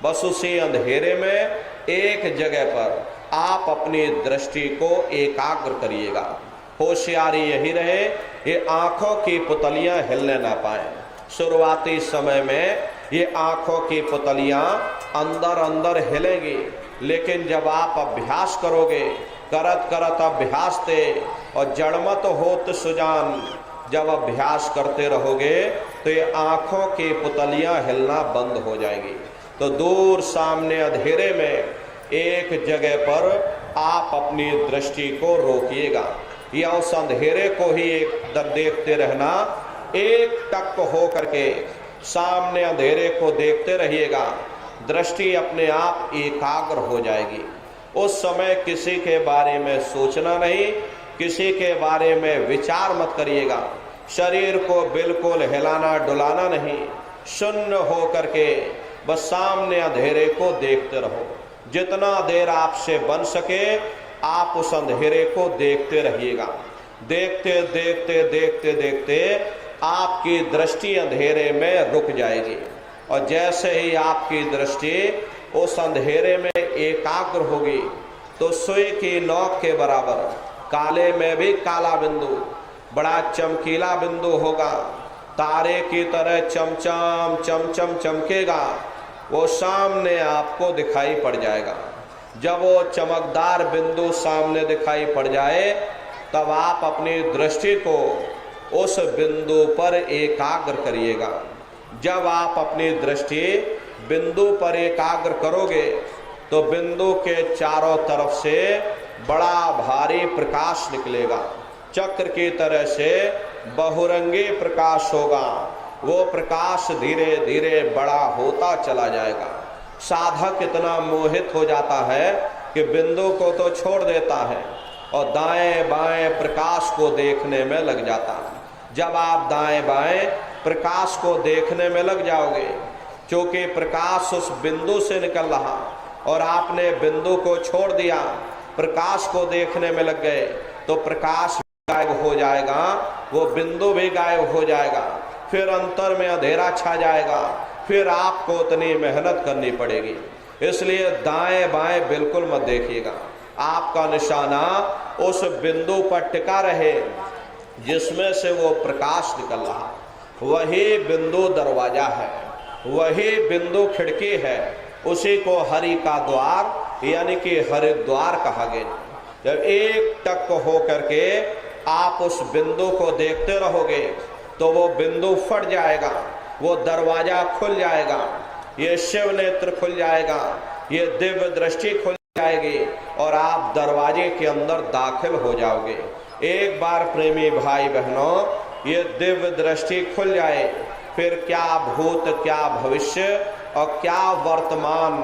E: बस उसी अंधेरे में एक जगह पर आप अपनी दृष्टि को एकाग्र करिएगा। होशियारी यही रहे ये आंखों की पुतलियां हिलने ना पाए। शुरुआती समय में ये आंखों की पुतलियां अंदर अंदर हिलेंगी, लेकिन जब आप अभ्यास करोगे, करत करत अभ्यास ते और जड़मत होत सुजान, जब अभ्यास करते रहोगे तो ये आंखों की पुतलियां हिलना बंद हो जाएंगी। तो दूर सामने अंधेरे में एक जगह पर आप अपनी दृष्टि को रोकिएगा या उस अंधेरे को ही एक दर देखते रहना। एक टक हो करके सामने अंधेरे को देखते रहिएगा, दृष्टि अपने आप एकाग्र हो जाएगी। उस समय किसी के बारे में सोचना नहीं, किसी के बारे में विचार मत करिएगा। शरीर को बिल्कुल हिलाना डुलाना नहीं, शून्य हो करके बस सामने अंधेरे को देखते रहो। जितना देर आपसे बन सके आप उस अंधेरे को देखते रहिएगा। देखते देखते देखते देखते आपकी दृष्टि अंधेरे में रुक जाएगी और जैसे ही आपकी दृष्टि उस अंधेरे में एकाग्र होगी तो सुई की नोक के बराबर काले में भी काला बिंदु, बड़ा चमकीला बिंदु होगा, तारे की तरह चमचम चमचम चमकेगा, वो सामने आपको दिखाई पड़ जाएगा। जब वो चमकदार बिंदु सामने दिखाई पड़ जाए तब आप अपनी दृष्टि को उस बिंदु पर एकाग्र करिएगा। जब आप अपनी दृष्टि बिंदु पर एकाग्र करोगे तो बिंदु के चारों तरफ से बड़ा भारी प्रकाश निकलेगा, चक्र की तरह से बहुरंगी प्रकाश होगा। वो प्रकाश धीरे धीरे बड़ा होता चला जाएगा। साधक इतना मोहित हो जाता है कि बिंदु को तो छोड़ देता है और दाएं बाएं प्रकाश को देखने में लग जाता है। जब आप दाएं बाएं प्रकाश को देखने में लग जाओगे, क्योंकि प्रकाश उस बिंदु से निकल रहा और आपने बिंदु को छोड़ दिया, प्रकाश को देखने में लग गए, तो प्रकाश गायब हो जाएगा, वो बिंदु भी गायब हो जाएगा, फिर अंतर में अंधेरा छा जाएगा, फिर आपको उतनी मेहनत करनी पड़ेगी। इसलिए दाएं बाएं बिल्कुल मत देखिएगा। आपका निशाना उस बिंदु पर टिका रहे जिसमें से वो प्रकाश निकल रहा। वही बिंदु दरवाजा है, वही बिंदु खिड़की है, उसी को हरि का द्वार यानी कि हरिद्वार कहा गया। जब एक टक हो करके आप उस बिंदु को देखते रहोगे तो वो बिंदु फट जाएगा, वो दरवाजा खुल जाएगा, ये शिव नेत्र खुल जाएगा, ये दिव्य दृष्टि खुल जाएगी और आप दरवाजे के अंदर दाखिल हो जाओगे। एक बार प्रेमी भाई बहनों ये दिव्य दृष्टि खुल जाए, फिर क्या भूत क्या भविष्य और क्या वर्तमान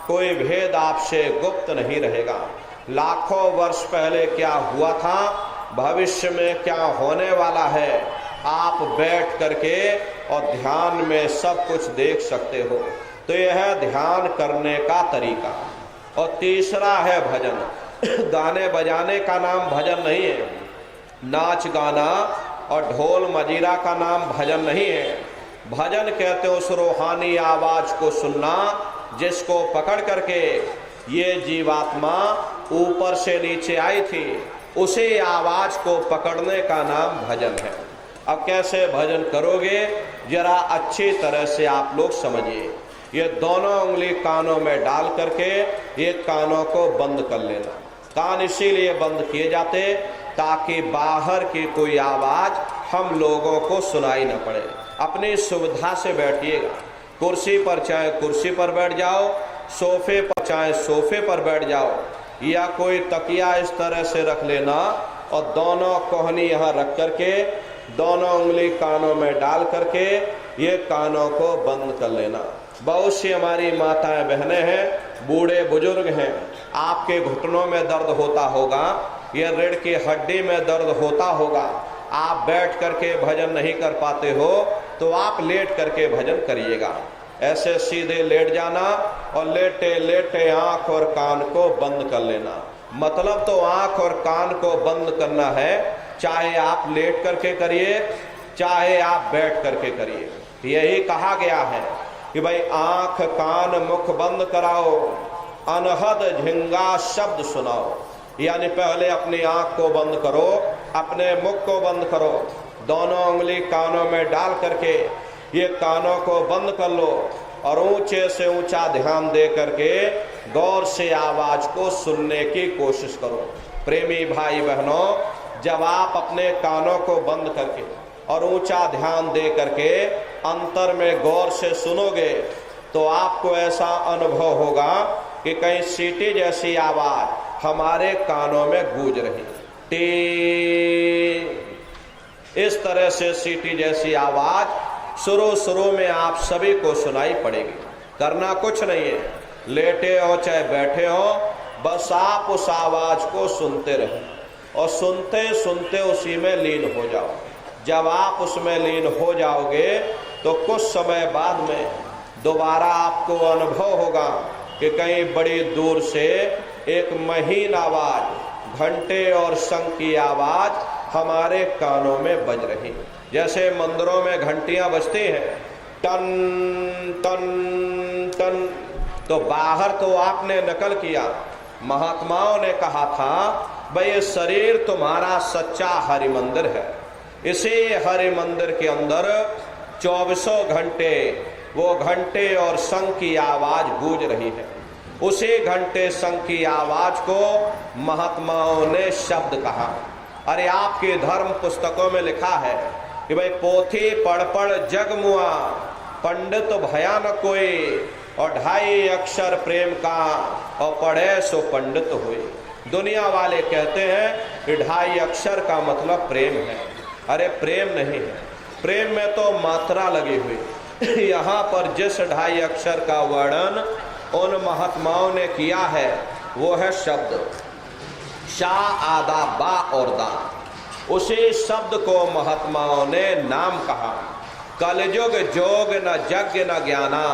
E: कोई भेद आपसे गुप्त नहीं रहेगा। लाखों वर्ष पहले क्या हुआ था, भविष्य में क्या होने वाला है, आप बैठ करके और ध्यान में सब कुछ देख सकते हो। तो यह ध्यान करने का तरीका। और तीसरा है भजन। गाने बजाने का नाम भजन नहीं है, नाच गाना और ढोल मजीरा का नाम भजन नहीं है। भजन कहते हो उस रूहानी आवाज को सुनना जिसको पकड़ करके ये जीवात्मा ऊपर से नीचे आई थी, उसी आवाज को पकड़ने का नाम भजन है। अब कैसे भजन करोगे जरा अच्छी तरह से आप लोग समझिए। ये दोनों उंगली कानों में डाल करके ये कानों को बंद कर लेना। कान इसीलिए बंद किए जाते ताकि बाहर की कोई आवाज हम लोगों को सुनाई न पड़े। अपनी सुविधा से बैठिएगा। कुर्सी पर चाहे कुर्सी पर बैठ जाओ, सोफे पर चाहे सोफे पर बैठ जाओ, या कोई तकिया इस तरह से रख लेना और दोनों कोहनी यहाँ रख करके दोनों उंगली कानों में डाल करके ये कानों को बंद कर लेना। बहुत सी हमारी माताएं बहनें हैं, बूढ़े बुजुर्ग हैं, आपके घुटनों में दर्द होता होगा, ये रीढ़ की हड्डी में दर्द होता होगा, आप बैठ करके भजन नहीं कर पाते हो तो आप लेट करके भजन करिएगा। ऐसे सीधे लेट जाना और लेटे लेटे आंख और कान को बंद कर लेना। मतलब तो आंख और कान को बंद करना है, चाहे आप लेट करके करिए चाहे आप बैठ करके करिए। यही कहा गया है कि भाई आंख कान मुख बंद कराओ, अनहद झिंगा शब्द सुनाओ। यानी पहले अपनी आंख को बंद करो, अपने मुख को बंद करो, दोनों उंगली कानों में डाल करके ये कानों को बंद कर लो और ऊंचे से ऊंचा ध्यान दे करके गौर से आवाज को सुनने की कोशिश करो। प्रेमी भाई बहनों, जब आप अपने कानों को बंद करके और ऊंचा ध्यान दे करके अंतर में गौर से सुनोगे तो आपको ऐसा अनुभव होगा कि कहीं सीटी जैसी आवाज हमारे कानों में गूंज रही, टी, इस तरह से सीटी जैसी आवाज शुरू में आप सभी को सुनाई पड़ेगी। करना कुछ नहीं है, लेटे हो चाहे बैठे हो, बस आप उस आवाज को सुनते रहे और सुनते सुनते उसी में लीन हो जाओ। जब आप उसमें लीन हो जाओगे तो कुछ समय बाद में दोबारा आपको अनुभव होगा कि कहीं बड़ी दूर से एक महीन आवाज, घंटे और शंख की आवाज हमारे कानों में बज रही। जैसे मंदिरों में घंटियां बजती हैं, टन टन टन, तो बाहर तो आपने नकल किया। महात्माओं ने कहा था भाई ये शरीर तुम्हारा सच्चा हरि मंदिर है, इसी हरि मंदिर के अंदर 24 घंटे वो घंटे और शंख की आवाज गूंज रही है। उसी घंटे शंख की आवाज को महात्माओं ने शब्द कहा। अरे आपके धर्म पुस्तकों में लिखा है कि भाई पोथी पढ़ पढ़ जग मुआ, पंडित भयानक कोई, और 2.5 अक्षर प्रेम का और पढ़े सो पंडित हुए। दुनिया वाले कहते हैं कि 2.5 अक्षर का मतलब प्रेम है। अरे प्रेम नहीं है, प्रेम में तो मात्रा लगी हुई। यहाँ पर जिस 2.5 अक्षर का वर्णन उन महात्माओं ने किया है वो है शब्द शा, आदा, बा और दा। उसी शब्द को महात्माओं ने नाम कहा। कलयुग जोग न यज्ञ न ज्ञाना,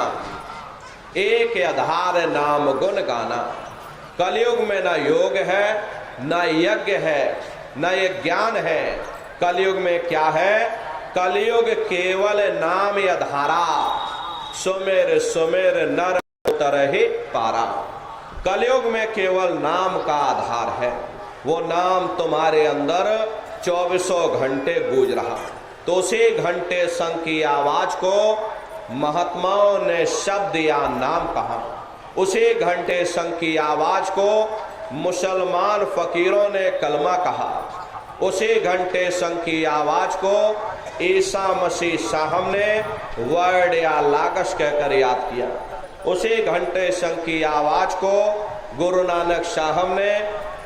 E: एक आधार नाम गुण गाना। कलयुग में न योग है, न यज्ञ है, न ये ज्ञान है। कलयुग में क्या है? कलयुग केवल नाम आधारा, सुमेर सुमेर नर तरही पारा। कलयुग में केवल नाम का आधार है, वो नाम तुम्हारे अंदर 24 घंटे गूंज रहा। तो उसी घंटे शंख की आवाज को महात्माओं ने शब्द या नाम कहा। उसी घंटे शंख की आवाज को मुसलमान फकीरों ने कलमा कहा। उसी घंटे शंख की आवाज को ईसा मसीह साहब ने वर्ड या लागश कहकर याद किया। उसी घंटे शंख की आवाज को गुरु नानक साहब ने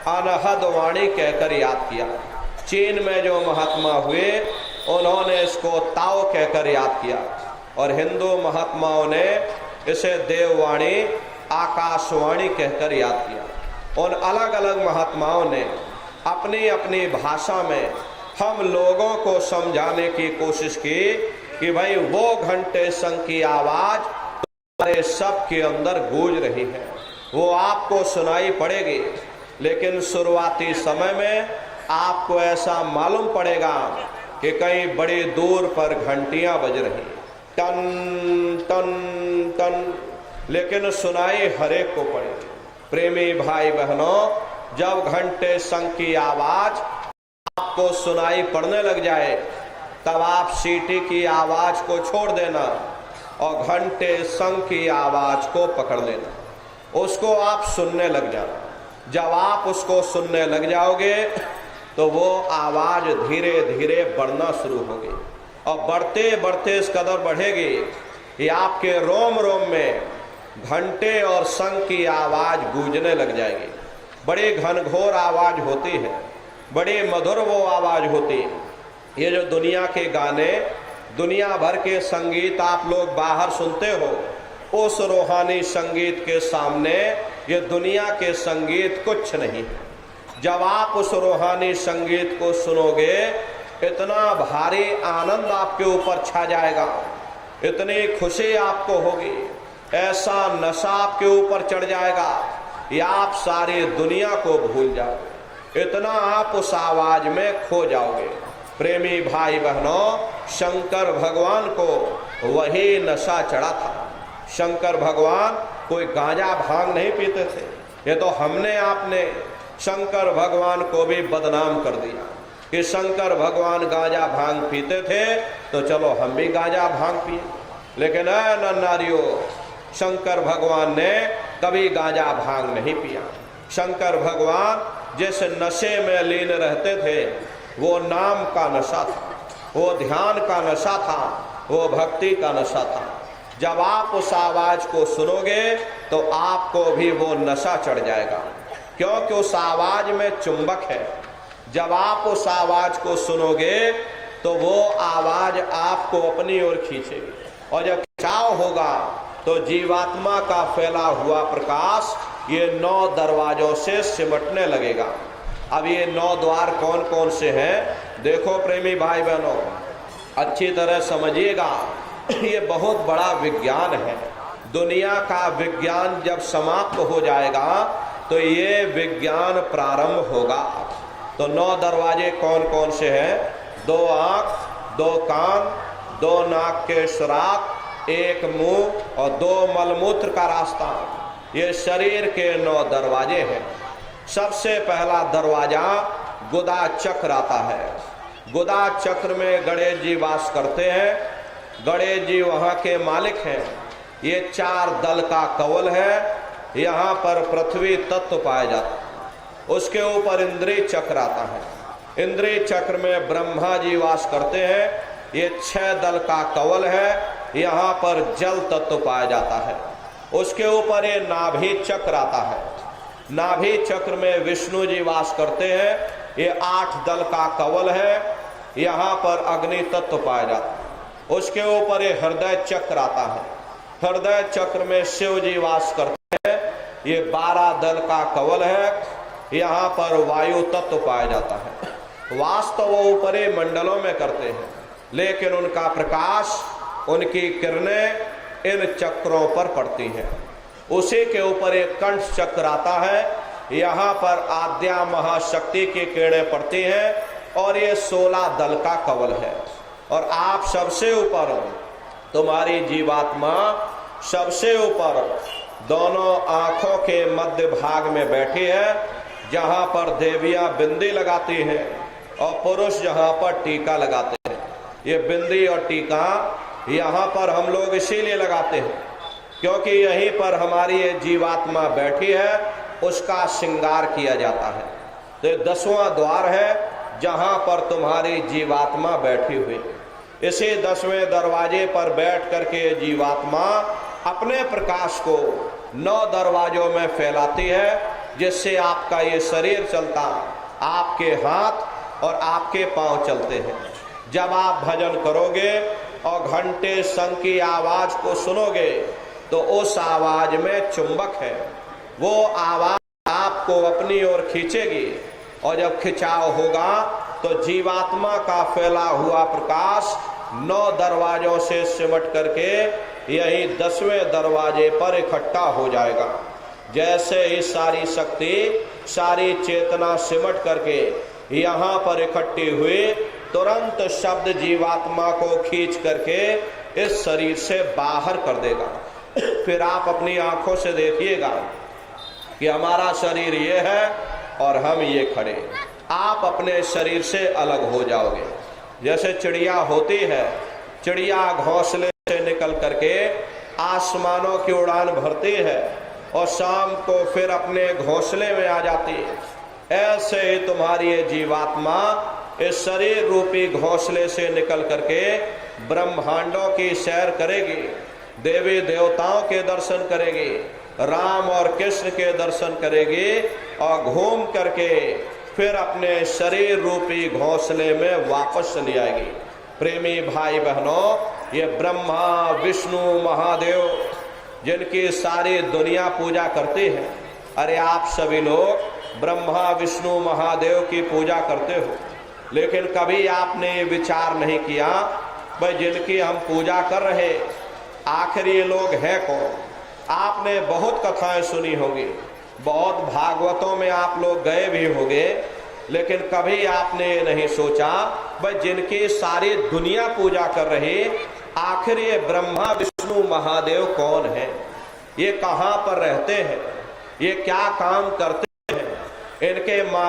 E: अनहद वाणी कहकर याद किया। चीन में जो महात्मा हुए उन्होंने इसको ताओ कहकर याद किया और हिंदू महात्माओं ने इसे देववाणी, आकाशवाणी कहकर याद किया। उन अलग अलग महात्माओं ने अपनी अपनी भाषा में हम लोगों को समझाने की कोशिश की कि भाई वो घंटे शंख की आवाज तुम्हारे सब के अंदर गूंज रही है, वो आपको सुनाई पड़ेगी। लेकिन शुरुआती समय में आपको ऐसा मालूम पड़ेगा कि कहीं बड़ी दूर पर घंटियां बज रही, टन टन टन, लेकिन सुनाई हरेक को पड़ेगी। प्रेमी भाई बहनों, जब घंटे शंख की आवाज आपको सुनाई पड़ने लग जाए तब आप सीटी की आवाज को छोड़ देना और घंटे शंख की आवाज को पकड़ लेना, उसको आप सुनने लग जाना। जब आप उसको सुनने लग जाओगे तो वो आवाज धीरे धीरे बढ़ना शुरू होगी और बढ़ते बढ़ते इस कदर बढ़ेगी कि आपके रोम रोम में घंटे और शंख की आवाज गूंजने लग जाएगी। बड़ी घनघोर आवाज होती है, बड़ी मधुर वो आवाज होती है। ये जो दुनिया के गाने, दुनिया भर के संगीत आप लोग बाहर सुनते हो, उस रूहानी संगीत के सामने ये दुनिया के संगीत कुछ नहीं है। जब आप उस रूहानी संगीत को सुनोगे इतना भारी आनंद आपके ऊपर छा जाएगा, इतनी खुशी आपको होगी, ऐसा नशा आपके ऊपर चढ़ जाएगा या आप सारी दुनिया को भूल जाओगे, इतना आप उस आवाज में खो जाओगे। प्रेमी भाई बहनों, शंकर भगवान को वही नशा चढ़ा था। शंकर भगवान कोई गांजा भांग नहीं पीते थे। ये तो हमने आपने शंकर भगवान को भी बदनाम कर दिया कि शंकर भगवान गांजा भांग पीते थे तो चलो हम भी गांजा भांग पिए। लेकिन नारियों, शंकर भगवान ने कभी गांजा भांग नहीं पिया। शंकर भगवान जिस नशे में लीन रहते थे वो नाम का नशा था, वो ध्यान का नशा था, वो भक्ति का नशा था। जब आप उस आवाज को सुनोगे तो आपको भी वो नशा चढ़ जाएगा, क्योंकि उस आवाज में चुंबक है। जब आप उस आवाज को सुनोगे तो वो आवाज आपको अपनी ओर खींचेगी, और जब खिंचाव होगा तो जीवात्मा का फैला हुआ प्रकाश ये 9 दरवाजों से सिमटने लगेगा। अब ये 9 द्वार कौन कौन से हैं? देखो प्रेमी भाई बहनों, अच्छी तरह समझिएगा, ये बहुत बड़ा विज्ञान है। दुनिया का विज्ञान जब समाप्त हो जाएगा तो ये विज्ञान प्रारंभ होगा। तो 9 दरवाजे कौन कौन से हैं? 2 आंख, 2 कान, 2 नाक के सुराख, 1 मुंह और 2 मलमूत्र का रास्ता। ये शरीर के 9 दरवाजे हैं। सबसे पहला दरवाजा गुदा चक्र आता है। गुदा चक्र में गणेश जी वास करते हैं। गणेश जी वहाँ के मालिक हैं। ये 4 दल का कवल है। यहाँ पर पृथ्वी तत्व पाया जाता है। उसके ऊपर इंद्रिय चक्र आता है। इंद्रिय चक्र में ब्रह्मा जी वास करते हैं। ये 6 दल का कवल है। यहाँ पर जल तत्व पाया जाता है। उसके ऊपर ये नाभि चक्र आता है। नाभि चक्र में विष्णु जी वास करते हैं। ये 8 दल का कवल है। यहाँ पर अग्नि तत्व पाया जाता है। उसके ऊपर ये हृदय चक्र आता है। हृदय चक्र में शिव जी वास करते हैं। ये 12 दल का कवल है। यहाँ पर वायु तत्व पाया जाता है। वास तो वो ऊपरी मंडलों में करते हैं, लेकिन उनका प्रकाश, उनकी किरणें इन चक्रों पर पड़ती हैं। उसी के ऊपर एक कंठ चक्र आता है। यहाँ पर आद्या महाशक्ति की किरणें पड़ती हैं और ये 16 दल का कवल है। और आप सबसे ऊपर, तुम्हारी जीवात्मा सबसे ऊपर दोनों आंखों के मध्य भाग में बैठी है, जहाँ पर देवियां बिंदी लगाती हैं और पुरुष जहाँ पर टीका लगाते हैं। ये बिंदी और टीका यहाँ पर हम लोग इसीलिए लगाते हैं क्योंकि यहीं पर हमारी ये जीवात्मा बैठी है, उसका श्रृंगार किया जाता है। तो ये 10वां द्वार है जहाँ पर तुम्हारी जीवात्मा बैठी हुई। इसी 10वें दरवाजे पर बैठ करके जीवात्मा अपने प्रकाश को 9 दरवाजों में फैलाती है, जिससे आपका ये शरीर चलता, आपके हाथ और आपके पांव चलते हैं। जब आप भजन करोगे और घंटे शंख की आवाज को सुनोगे तो उस आवाज में चुंबक है। वो आवाज आपको अपनी ओर खींचेगी, और जब खिंचाव होगा तो जीवात्मा का फैला हुआ प्रकाश 9 दरवाजों से सिमट करके यही 10वें दरवाजे पर इकट्ठा हो जाएगा। जैसे ही सारी शक्ति, सारी चेतना सिमट करके यहाँ पर इकट्ठी हुई, तुरंत शब्द जीवात्मा को खींच करके इस शरीर से बाहर कर देगा। फिर आप अपनी आंखों से देखिएगा कि हमारा शरीर ये है और हम ये खड़े। आप अपने शरीर से अलग हो जाओगे। जैसे चिड़िया होती है, चिड़िया घोंसले से निकल करके आसमानों की उड़ान भरती है और शाम को फिर अपने घोंसले में आ जाती है। ऐसे ही तुम्हारी ये जीवात्मा इस शरीर रूपी घोंसले से निकल करके ब्रह्मांडों की सैर करेगी, देवी देवताओं के दर्शन करेगी, राम और कृष्ण के दर्शन करेगी और घूम करके फिर अपने शरीर रूपी घोंसले में वापस चली आएगी। प्रेमी भाई बहनों, ये ब्रह्मा विष्णु महादेव जिनकी सारी दुनिया पूजा करती है, अरे आप सभी लोग ब्रह्मा विष्णु महादेव की पूजा करते हो, लेकिन कभी आपने ये विचार नहीं किया भाई जिनकी हम पूजा कर रहे आखिर ये लोग हैं कौन? आपने बहुत कथाएं सुनी होंगी, बहुत भागवतों में आप लोग गए भी होंगे, लेकिन कभी आपने ये नहीं सोचा भाई जिनकी सारी दुनिया पूजा कर रही, आखिर ये ब्रह्मा विष्णु महादेव कौन है, ये कहाँ पर रहते हैं, ये क्या काम करते हैं, इनके माँ